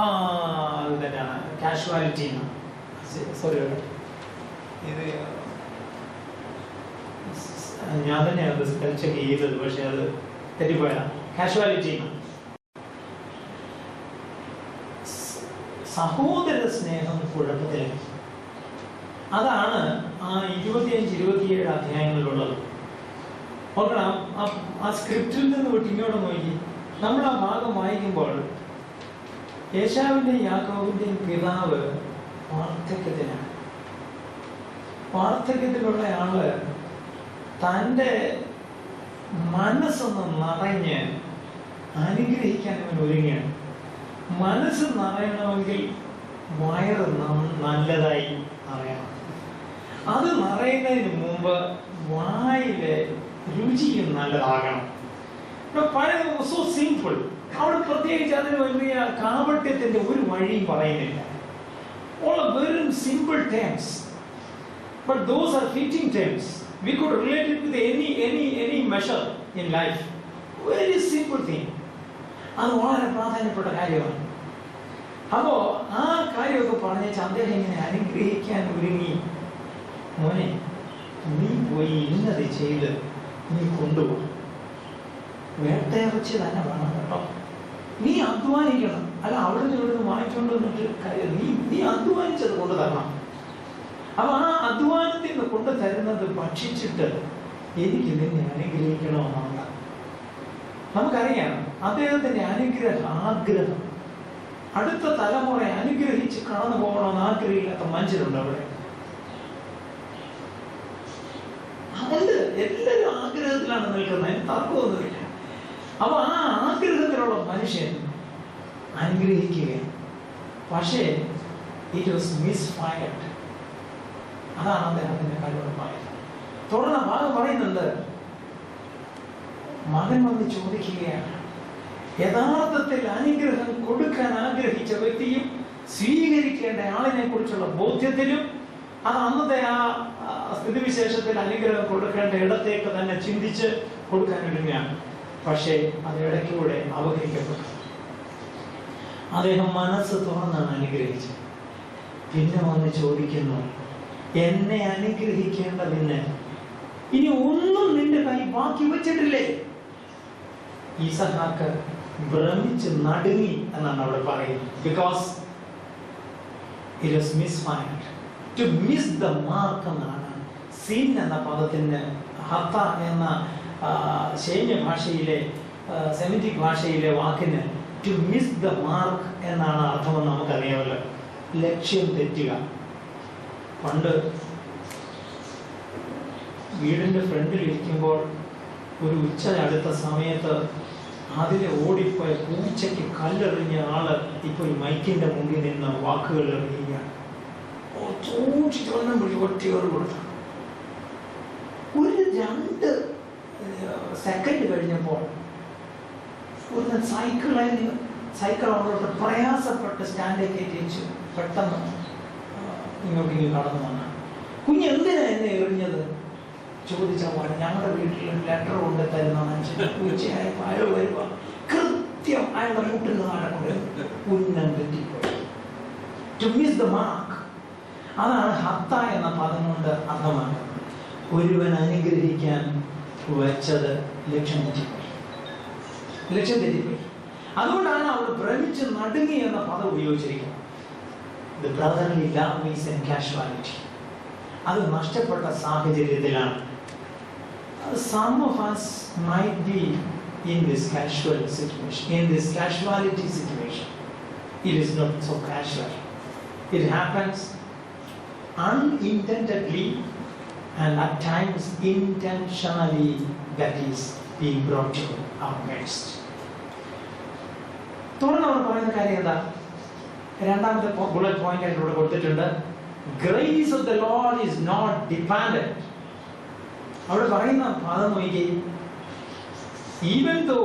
അത് തന്നെയാണ് കാഷ്വാലിറ്റി. സോറി, ഇത് ഞാൻ തന്നെയാണ് അത് സ്പെൽ ചെക്ക് ചെയ്തത്, പക്ഷെ അത് തെറ്റിപ്പോയതാ, കാഷ്വാലിറ്റി. സഹോദര സ്നേഹം കുഴപ്പത്തിലായി. അതാണ് ആ 25-27 അധ്യായങ്ങളിലുള്ളത്. ഓർക്കണം, ആ സ്ക്രിപ്റ്റിൽ നിന്ന് വിട്ട് ഇങ്ങോട്ട് നോക്കി നമ്മൾ ആ ഭാഗം വായിക്കുമ്പോൾ യേശാവിൻ്റെയും യാക്കോബിൻ്റെയും പിതാവ് വാർദ്ധക്യത്തിലാണ്. വാർദ്ധക്യത്തിലുള്ള ആള് തൻ്റെ മനസ്സൊന്ന് നിറഞ്ഞ് അനുഗ്രഹിക്കാൻ അവൻ ഒരുങ്ങിയാണ്. മനസ്സ് നിറയണമെങ്കിൽ വയറ് നല്ലതായി അറിയണം. അത് നിറയുന്നതിന് മുമ്പ് വായിലെ രുചിയും നല്ലതാകണം. പഴയ സോ സിമ്പിൾ. അവിടെ പ്രത്യേകിച്ച് അതിന് വലിയ കാപട്യത്തിന്റെ ഒരു വഴിയും പറയുന്നില്ല. All are very simple terms, but those are fitting terms. We could relate it with any measure in life. Very simple thing. അത് വളരെ പ്രാധാന്യപ്പെട്ട കാര്യമാണ്. അപ്പോ ആ കാര്യമൊക്കെ പറഞ്ഞേച്ച് അദ്ദേഹം ഇങ്ങനെ അനുഗ്രഹിക്കാൻ ഒരുങ്ങി. മോനെ, നീ പോയി ഇന്നത് ചെയ്ത് നീ കൊണ്ടുപോകും. വേട്ടയിറച്ചി തന്നെ വേണം കേട്ടോ. നീ അധ്വാനിക്കണം. അല്ല അവിടുന്ന് ഇവിടുന്ന് വാങ്ങിച്ചുകൊണ്ട് വന്നിട്ട് കാര്യം, നീ അധ്വാനിച്ചത് കൊണ്ട് തരണം. അപ്പൊ ആ അധ്വാനത്തിൽ നിന്ന് കൊണ്ട് തരുന്നത് ഭക്ഷിച്ചിട്ട് എനിക്ക് നിന്നെ അനുഗ്രഹിക്കണമെന്നുണ്ട്. നമുക്കറിയാം അദ്ദേഹത്തിന്റെ ആഗ്രഹം അടുത്ത തലമുറ അനുഗ്രഹിച്ച് കടന്നു പോകണമെന്ന് ആഗ്രഹമില്ലാത്ത മനുഷ്യരുണ്ട് അവിടെ. അതുകൊണ്ട് എല്ലാവരും ആഗ്രഹത്തിലാണ് നിൽക്കുന്നത്, തർക്കമൊന്നുമില്ല. അപ്പൊ ആ ആഗ്രഹത്തിലുള്ള മനുഷ്യൻ അനുഗ്രഹിക്കുകയാണ്. പക്ഷേ ഇറ്റ് വാസ് മിസ്ഫയർഡ്. അതാണ് അദ്ദേഹത്തിന്റെ കഴിവുണ്ടായത്. തുടർന്ന് ഭാഗം പറയുന്നുണ്ട്, മകൻ വന്ന് ചോദിക്കുകയാണ്. യഥാർത്ഥത്തിൽ അനുഗ്രഹം കൊടുക്കാൻ ആഗ്രഹിച്ച വ്യക്തിയും സ്വീകരിക്കേണ്ട ആളിനെ കുറിച്ചുള്ള ബോധ്യത്തിലും അത് അന്നത്തെ ആ സ്ഥിതിവിശേഷത്തിൽ അനുഗ്രഹം കൊടുക്കേണ്ട ഇടത്തേക്ക് തന്നെ ചിന്തിച്ച് കൊടുക്കാൻ ഒരുങ്ങുകയാണ്. പക്ഷേ അത് ഇടയ്ക്കൂടെ അവഗണിക്കപ്പെട്ടു. അദ്ദേഹം മനസ്സ് തുറന്നാണ് അനുഗ്രഹിച്ചത്. പിന്നെ വന്ന് ചോദിക്കുന്നു, എന്നെ അനുഗ്രഹിക്കേണ്ടതിന് ഇനി ഒന്നും നിന്റെ കൈ ബാക്കി വെച്ചിട്ടില്ലേ? ഈസഹാക്ക് ഭ്രമിച്ച് നടുങ്ങി എന്നാണ് അവിടെ പറയുന്നത്. Because it was misfired. To miss the mark എന്നാണ് സീൻ എന്ന പദത്തിന്, ഹത്ത എന്ന ശൈന്യ ഭാഷയിലെ സെമിറ്റിക് ഭാഷയിലെ വാക്കിന് ടു മിസ് ദ മാർക്ക് എന്നാണ് അർത്ഥമെന്ന് നമുക്കറിയാമല്ലോ. ലക്ഷ്യം തെറ്റുക. പണ്ട് വീടിന്റെ ഫ്രണ്ടിൽ ഇരിക്കുമ്പോൾ ഒരു ഉച്ച അടുത്ത സമയത്ത് അതിലെ ഓടിപ്പോയ പൂച്ചയ്ക്ക് കല്ലെറിഞ്ഞ ആള് ഇപ്പൊ ഈ മൈക്കിന്റെ മുമ്പിൽ നിന്ന് വാക്കുകൾ എറിയുകയാണ്. ഒറ്റയോട് കൊടുത്ത ഒരു 2 സെക്കൻഡ് കഴിഞ്ഞപ്പോൾ ഒരു സൈക്കിൾ അവളോട് പ്രയാസപ്പെട്ട് സ്റ്റാൻഡിൽ കയറ്റി വെച്ചു. പെട്ടെന്ന് ഇങ്ങോട്ടേക്ക് കടന്നു വന്ന കുഞ്ഞ് എന്തിനാ എന്നെ എറിഞ്ഞത് ചോദിച്ചാൽ പോലെ ഞങ്ങളുടെ വീട്ടിൽ ലെറ്റർ കൊണ്ട് തരുന്ന മനുഷ്യൻ ഉച്ചയായപ്പോൾ അയാൾ വരുക കൃത്യം അയാളുടെ മുട്ടിൽ നടക്കുന്നത് ഉന്നം തെറ്റിപ്പോയി. To miss the mark. അതാണ് ഹത്ത എന്ന പദം കൊണ്ട് അർത്ഥമാക്കുന്നത്. ഒരുവൻ അനുഗ്രഹിക്കാൻ വെച്ചത് ലക്ഷ്യം തെറ്റിപ്പോയി. അതുകൊണ്ടാണ് അവിടെ ഭ്രമിച്ച് നടുങ്ങി എന്ന പദം ഉപയോഗിച്ചിരിക്കുന്നത്. The brotherly love is in casualty. അത് നഷ്ടപ്പെട്ട സാഹചര്യത്തിലാണ്. Some of us might be in this casual situation, in this casuality situation. It is not so casual. It happens unintendedly and at times intentionally, that is being brought to our midst. തുടർന്ന് അവർ പറയുന്ന കാര്യം എന്താ? രണ്ടാമത്തെ bullet point ആയിട്ട് ഇവിടെ കൊടുത്തിട്ടുണ്ട്. Grace of the lord is not dependent. അവിടെ പറയുന്ന പദം നോക്കി, even though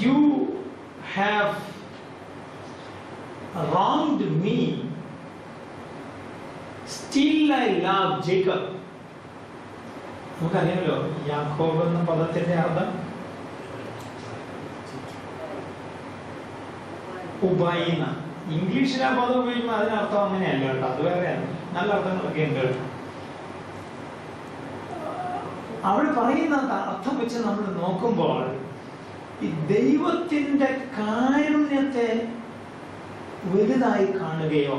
you have wronged me, still I love Jacob. നമുക്കറിയാമല്ലോ യാക്കോബ് എന്ന പദത്തിന്റെ അർത്ഥം ഉബൈന. ഇംഗ്ലീഷിൽ ആ പദം ഉപയോഗിക്കുമ്പോൾ അതിനർത്ഥം അങ്ങനെയല്ല കേട്ടോ, അത് വേറെയാണ്. നല്ല അർത്ഥങ്ങളൊക്കെ ഉണ്ട്. അവിടെ പറയുന്ന അർത്ഥം വെച്ച് നമ്മൾ നോക്കുമ്പോൾ ഈ ദൈവത്തിന്റെ കാരുണ്യത്തെ വലുതായി കാണുകയോ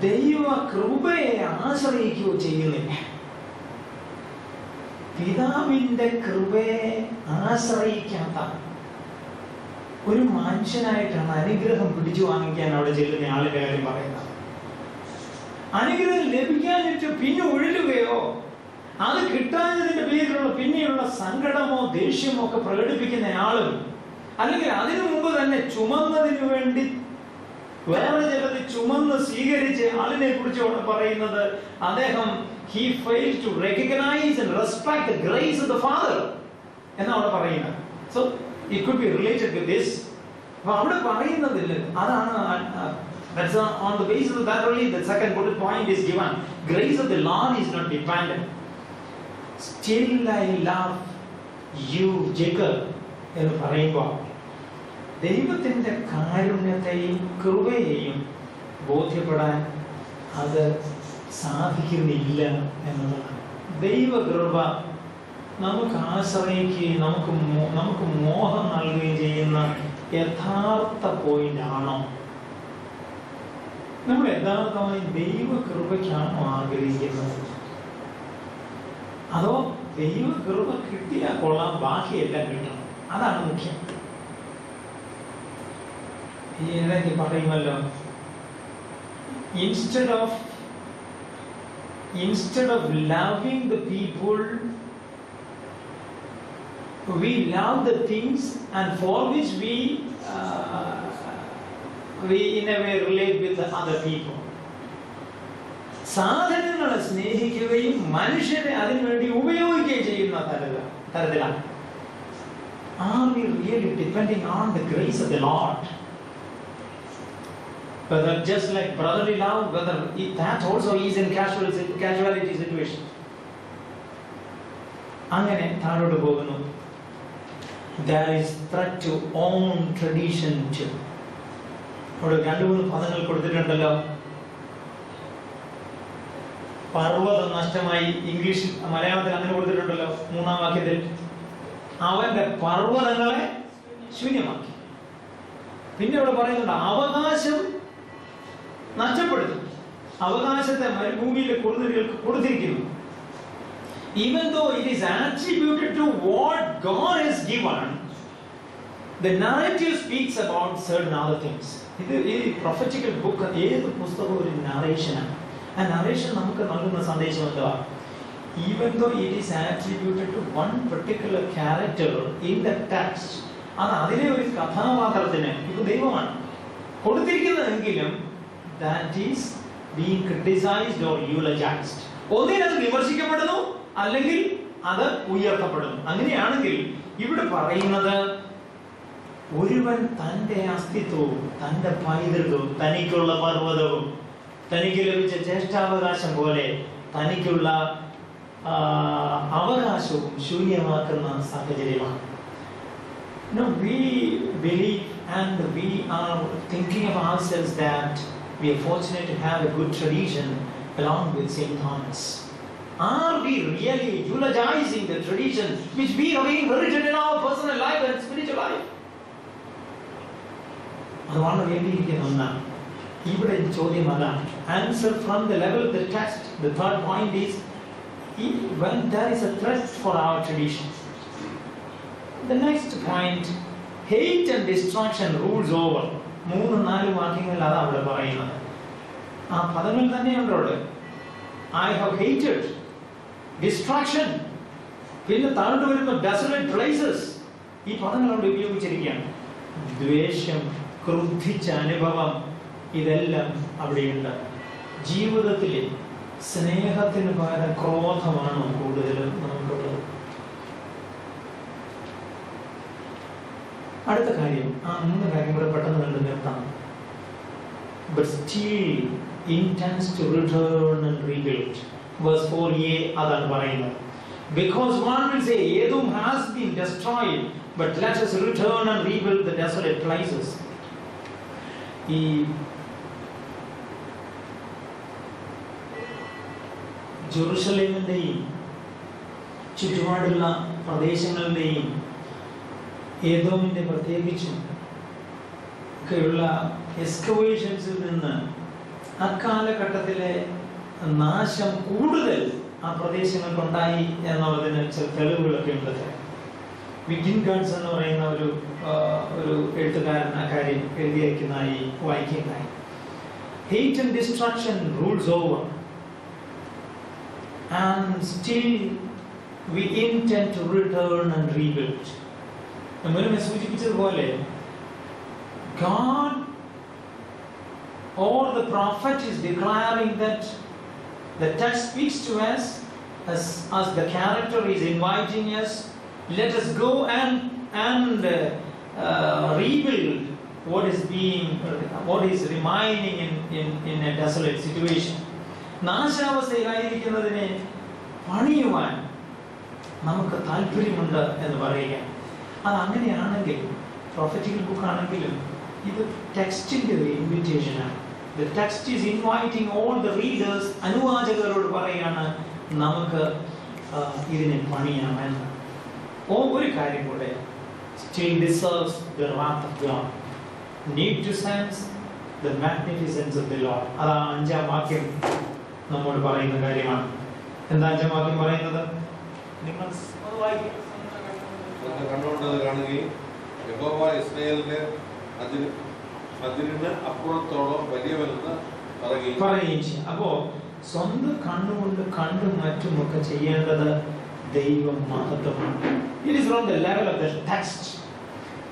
ദൈവ കൃപയെ ആശ്രയിക്കുകയോ ചെയ്യുന്നില്ല. പിതാവിന്റെ കൃപയെ ആശ്രയിക്കാത്ത ഒരു മനുഷ്യനായിട്ടാണ് അനുഗ്രഹം പിടിച്ചു വാങ്ങിക്കാൻ അവിടെ ചെല്ലുന്ന ആളിന്റെ കാര്യം പറയുന്നത്. അനുഗ്രഹം ലഭിക്കാനിട്ട് പിന്നെ ഉഴലുകയോ അത് കിട്ടാഞ്ഞതിന്റെ പേരിലുള്ള പിന്നെയുള്ള സങ്കടമോ ദേഷ്യമോ ഒക്കെ പ്രകടിപ്പിക്കുന്ന ആളും, അല്ലെങ്കിൽ അതിനു മുമ്പ് തന്നെ ചുമന്നതിനു വേണ്ടി വേറെ ചിലത് ചുമന്ന് സ്വീകരിച്ച് ആളിനെ കുറിച്ച് അവിടെ പറയുന്നത് അദ്ദേഹം he failed to recognize and respect the grace of the Father എന്നാണ് അവിടെ പറയുന്നത്. So it could be related with this. അപ്പൊ അവിടെ പറയുന്നതിൽ അതാണ് that's on the basis of that only the second bullet point is given. Grace of the Lord is not dependent. Still I love you, Jacob എന്ന് പറയുമ്പോൾ ദൈവത്തിന്റെ കാരുണ്യത്തെയും കൃപയെയും ബോധ്യപ്പെടാൻ അത് സാധിക്കുന്നില്ല എന്നുള്ളതാണ്. ദൈവകൃപ നമുക്ക് ആശ്രയിക്കുകയും നമുക്ക് മോഹം നൽകുകയും ചെയ്യുന്ന യഥാർത്ഥ പോയിന്റ് ആണോ? നമ്മൾ യഥാർത്ഥമായി ദൈവകൃപയ്ക്കാണോ ആഗ്രഹിക്കുന്നത്? അതോ ദൈവകൃപ കിട്ടിയാൽ കൊള്ളാം, ബാക്കിയെല്ലാം കിട്ടണം, അതാണ് മുഖ്യം. ഈ ഇടയ്ക്ക് പറയുമല്ലോ, instead of loving the people, we love the things and for which we in a way relate with the other people. സാധനങ്ങളെ സ്നേഹിക്കുകയും മനുഷ്യരെ അതിനുവേണ്ടി ഉപയോഗിക്കുകയും ചെയ്യുന്ന തരത്തിലാണ്. Are we really depending on the grace of the Lord? Whether just like brotherly love, whether that also is in casualty situation. അങ്ങനെ താഴോട്ട് പോകുന്നു. There is threat to own tradition too. അവിടെ 2-3 പദങ്ങൾ കൊടുത്തിട്ടുണ്ടല്ലോ. പർവ്വതം നഷ്ടമായി, ഇംഗ്ലീഷിൽ മലയാളത്തിൽ അങ്ങനെ കൊടുത്തിട്ടുണ്ടല്ലോ 3-ാം വാക്യത്തിൽ. അവന്റെ പർവ്വതങ്ങളെ ശൂന്യമാക്കി. പിന്നെ ഇവിടെ പറയുന്നുണ്ട് അവകാശം നഷ്ടപ്പെടുത്തി, അവകാശത്തെ മരുഭൂമിയിലെ കുറുനരികൾക്ക് കൊടുത്തിരിക്കുന്നു. Even though it is attributed to what God has given, the narrative speaks about certain other things. ഇത് ഈ പ്രൊഫറ്റിക്കൽ ബുക്ക് ഏത് പുസ്തകവും ഒരു നറേഷനാണ്. ആ നറേഷൻ നമുക്ക് നൽകുന്ന സന്ദേശം എന്തുവാ? Even though it is attributed to one particular character in the text, അത് അതിലെ ഒരു കഥാപാത്രത്തിന് ഇത് ദൈവമാണ് കൊടുത്തിരിക്കുന്നതെങ്കിലും that is being criticized or eulogized. ഒന്നിനെ അത് വിമർശിക്കപ്പെടുന്നു, അല്ലെങ്കിൽ അത് ഉയർത്തപ്പെടുന്നു. അങ്ങനെയാണെങ്കിൽ ഇവിടെ പറയുന്നത് ഒരുവൻ തന്റെ അസ്തിത്വവും തന്റെ പൈതൃകവും തനിക്കുള്ള പർവ്വതവും തനിക്ക് ലഭിച്ച ജ്യേഷ്ഠാവകാശം പോലെ തനിക്കുള്ള അവകാശവും ശൂന്യമാക്കുന്ന സാഹചര്യമാണ്. We believe and we are thinking of ourselves that we are fortunate to have a good tradition along with St. Thomas. Are we really eulogizing the tradition which we have inherited in our personal life and spiritual life? അതാണ് വേണ്ടിയിരിക്കുന്ന ഒന്നാണ്. ഇവിടെ ചോദ്യം അതാണ്. Answer from the level of the text. The third point is when there is a threat for our tradition. The next point, hate and destruction rules over. 3-4 വാക്യങ്ങളിൽ അതാണ് അവിടെ പറയുന്നത്. ആ പദങ്ങൾ തന്നെയുണ്ട് അവിടെ. I have hated, destruction, പിന്നെ താഴോട്ട് വരുന്ന desolate places. ഈ പദങ്ങൾ അവിടെ ഉപയോഗിച്ചിരിക്കുകയാണ്. ദ്വേഷം, ക്രുദ്ധിച്ച അനുഭവം, ഇതെല്ലാം അവിടെയുണ്ട്. ജീവിതത്തിലെ സ്നേഹത്തിന് പകരം ക്രോധമാണ് കൂടുതലും നമുക്കുള്ളത്. അടുത്ത കാര്യം, ആ 3 കാര്യം കൂടെ പെട്ടെന്ന് കണ്ടു നിർത്താം. But still intends to return and rebuild. Verse 4a അതാണ് പറയുന്നത്. Because one will say, Edom has been destroyed, but let us return and rebuild the desolate places. ഈ ജെറുസലേമിന്റെയും ചുറ്റുപാടുള്ള പ്രദേശങ്ങളുടെയും ഏദോമിന്റെ പ്രത്യേകിച്ചും ഒക്കെയുള്ള എക്സ്കവേഷൻസിൽ നിന്ന് അക്കാലഘട്ടത്തിലെ നാശം കൂടുതൽ ആ പ്രദേശങ്ങൾക്കുണ്ടായി എന്നുള്ളതിന് ചില തെളിവുകളൊക്കെ ഉണ്ട്. വിറ്റിൻഗൺസ് എന്ന് പറയുന്ന ഒരു എഴുത്തുകാരൻ ആ കാര്യം എഴുതിയിരിക്കുന്നതായി വായിക്കുന്നതായി. Hate and destruction rules over, and still we intend to return and rebuild. നമ്മൾ സൂചിപ്പിച്ചതുപോലെ God or the prophet is declaring that the text speaks to us as the character is inviting us, let us go and rebuild what is remaining in a desolate situation. നാശാവസ്ഥയിലായിരിക്കുന്നതിനെ പണിയുവാൻ നമുക്ക് താല്പര്യമുണ്ട് എന്ന് പറയുക. അത് അങ്ങനെയാണെങ്കിൽ prophetical book ആണെങ്കിലും ഇത് ടെക്സ്റ്റിന്റെ ഒരു ഇൻവിറ്റേഷനാണ്. The text is inviting all the readers, അനുവാചകരോട് പറയാണ് നമുക്ക് ഇതിനെ പണിയാമെന്ന്. ഒരു കാര്യം കൂടെ, still deserves the wrath of God. Need to sense the magnificence of the Lord. അതാ 5-ാം വാക്യം നമ്മോട് പറയുന്ന കാര്യമാണ്. എന്താ 5-ാം വാക്യം പറയുന്നത്? നിങ്ങൾ കണ്ടുകൊണ്ടത് കാണുകയും യഹോവ ഇസ്രായേലിന്റെ അതിരിന് അപ്പുറത്തോളം വലിയവനെന്ന് പറയുകയും ചെയ്യും. അപ്പോ സ്വന്തം കണ്ണുകൊണ്ട് കണ്ടും മറ്റുമൊക്കെ ചെയ്യേണ്ടത് ദൈവം മഹത്വമാണ്. It is from the level of the text.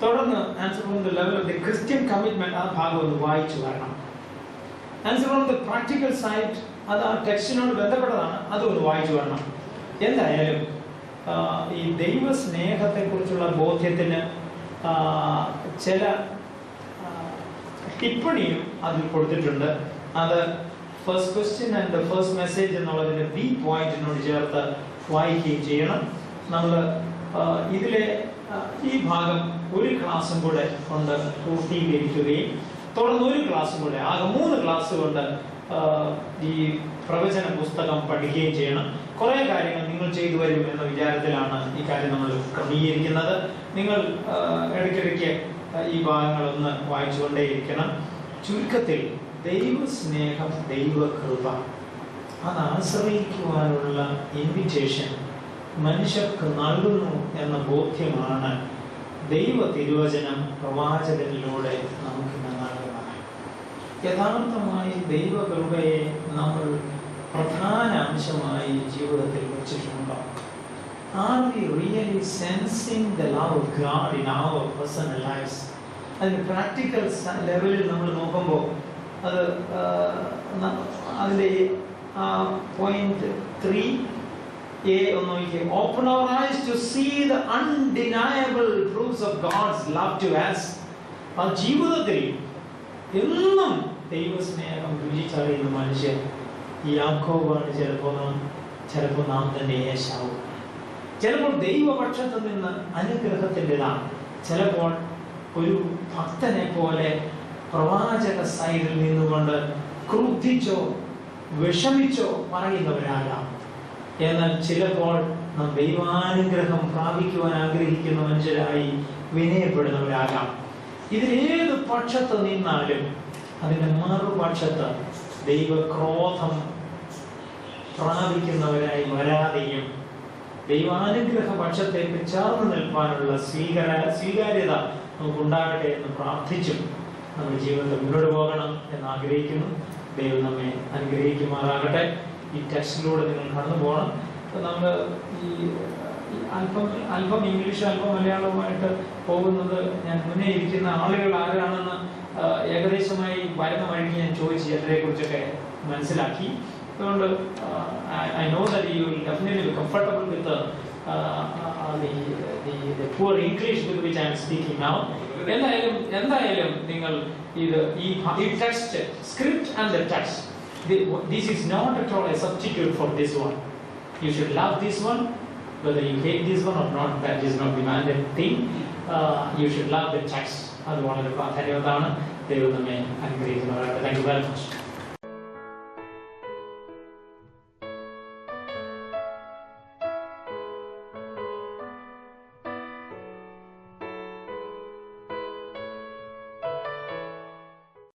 തുടർന്ന് answer from the level of the Christian commitment ആ ഭാഗം ഒന്ന് വായിച്ചു വരണം. Answer from the practical side അത് ആ ടെക്സ്റ്റിനോട് ബന്ധപ്പെട്ടതാണ്, അതൊന്ന് വായിച്ചു വരണം. എന്തായാലും ഈ ദൈവ സ്നേഹത്തെ കുറിച്ചുള്ള ബോധ്യത്തിന് ചില ടിപ്പണിയും അതിൽ കൊടുത്തിട്ടുണ്ട്. അത് first question and the first message എന്നുള്ളതിന്റെ ബി പോയിന്റിനോട് ചേർത്ത് വായിക്കുകയും ചെയ്യണം. നമ്മൾ ഇതിലെ ഈ ഭാഗം ഒരു ക്ലാസ്സും കൂടെ കൊണ്ട് പൂർത്തീകരിക്കുകയും തുടർന്ന് ഒരു ക്ലാസ്സും കൂടെ, ആകെ 3 ക്ലാസ് കൊണ്ട് ഈ പ്രവചന പുസ്തകം പഠിക്കുകയും ചെയ്യണം. കുറെ കാര്യങ്ങൾ നിങ്ങൾ ചെയ്തു വരും എന്ന വിചാരത്തിലാണ് ഈ കാര്യം നമ്മൾ ക്രമീകരിക്കുന്നത്. നിങ്ങൾ ഇടയ്ക്കിടയ്ക്ക് ഈ ഭാഗങ്ങളൊന്ന് വായിച്ചുകൊണ്ടേയിരിക്കണം. ചുരുക്കത്തിൽ ദൈവസ്നേഹം, ദൈവകൃപ അത് ആശ്രയിക്കുവാനുള്ള ഇൻവിറ്റേഷൻ മനുഷ്യർക്ക് നൽകുന്നു എന്ന ബോധ്യമാണ് ദൈവ തിരുവചനം പ്രവാചകനിലൂടെ നമുക്ക് നൽകുന്നത്. യഥാർത്ഥമായി ദൈവകൃപയെ നമ്മൾ പ്രധാന അംശമായി ജീവിതത്തിൽ വെച്ചിട്ടുണ്ടോ? Are we really sensing the love of God in our personal lives? അതിന് പ്രാക്ടിക്കൽ ലെവലിൽ നമ്മൾ നോക്കുമ്പോൾ അത് അതിൻ്റെ പോയിന്റ് 3A ഒന്ന് നോക്കിയേ. Open our eyes to see the undeniable proofs of God's love to us. ആ ജീവിതത്തിൽ എന്നും ദൈവസ്നേഹം രുചിച്ചറിയുന്ന മനുഷ്യൻ യാക്കോബാണ്, ചിലപ്പോൾ നാം തന്നെ യേശാവും. ചിലപ്പോൾ ദൈവപക്ഷത്ത് നിന്ന് അനുഗ്രഹത്തിൻ്റെതാണ്, ചിലപ്പോൾ ഒരു ഭക്തനെ പോലെ പ്രവാചക സൈഡിൽ നിന്നുകൊണ്ട് ക്രുദ്ധിച്ചോ വിഷമിച്ചോ പറയുന്നവരാകാം. എന്നാൽ ചിലപ്പോൾ നാം ദൈവാനുഗ്രഹം പ്രാപിക്കുവാൻ ആഗ്രഹിക്കുന്ന മനുഷ്യരായി വിനയപ്പെടുന്നവരാകാം. ഇതിലേത് പക്ഷത്ത് നിന്നാലും അതിന്റെ മറുപക്ഷത്ത് ദൈവക്രോധം പ്രാപിക്കുന്നവരായി വരാതെയും ദൈവാനുഗ്രഹ പക്ഷത്തേക്ക് ചേർന്ന് നിൽക്കാനുള്ള സ്വീകാര്യത നമുക്കുണ്ടാകട്ടെ എന്ന് പ്രാർത്ഥിച്ചും നമ്മുടെ ജീവിതത്തിൽ മുന്നോട്ട് പോകണം എന്ന് ആഗ്രഹിക്കുന്നു. ദൈവം നമ്മെ അനുഗ്രഹിക്കുമാറാകട്ടെ. ഈ ടെക്സ്റ്റിലൂടെ നിങ്ങൾ കടന്നു പോകണം. നമ്മൾ ഈ അല്പം ഇംഗ്ലീഷ് അല്പം മലയാളവുമായിട്ട് പോകുന്നത് ഞാൻ മുന്നേ ഇരിക്കുന്ന ആളുകൾ ആരാണെന്ന് ഏകദേശമായി വരുന്ന വഴിക്ക് ഞാൻ ചോദിച്ച് ചിലരെ കുറിച്ചൊക്കെ മനസ്സിലാക്കി. അതുകൊണ്ട് I know that you will definitely be comfortable with the poor English with which I am speaking now. എന്തായാലും നിങ്ങൾ ഈ text, script and the text, this is not at all a substitute for this one. You should love this one, whether you hate this one or not, that is not the mandate thing. You should love the text. അത് വളരെ പ്രാധാന്യമാണ്. ദൈവം നമ്മെ അനുഗ്രഹിക്കുന്നവരാകട്ടെ. Thank you very much.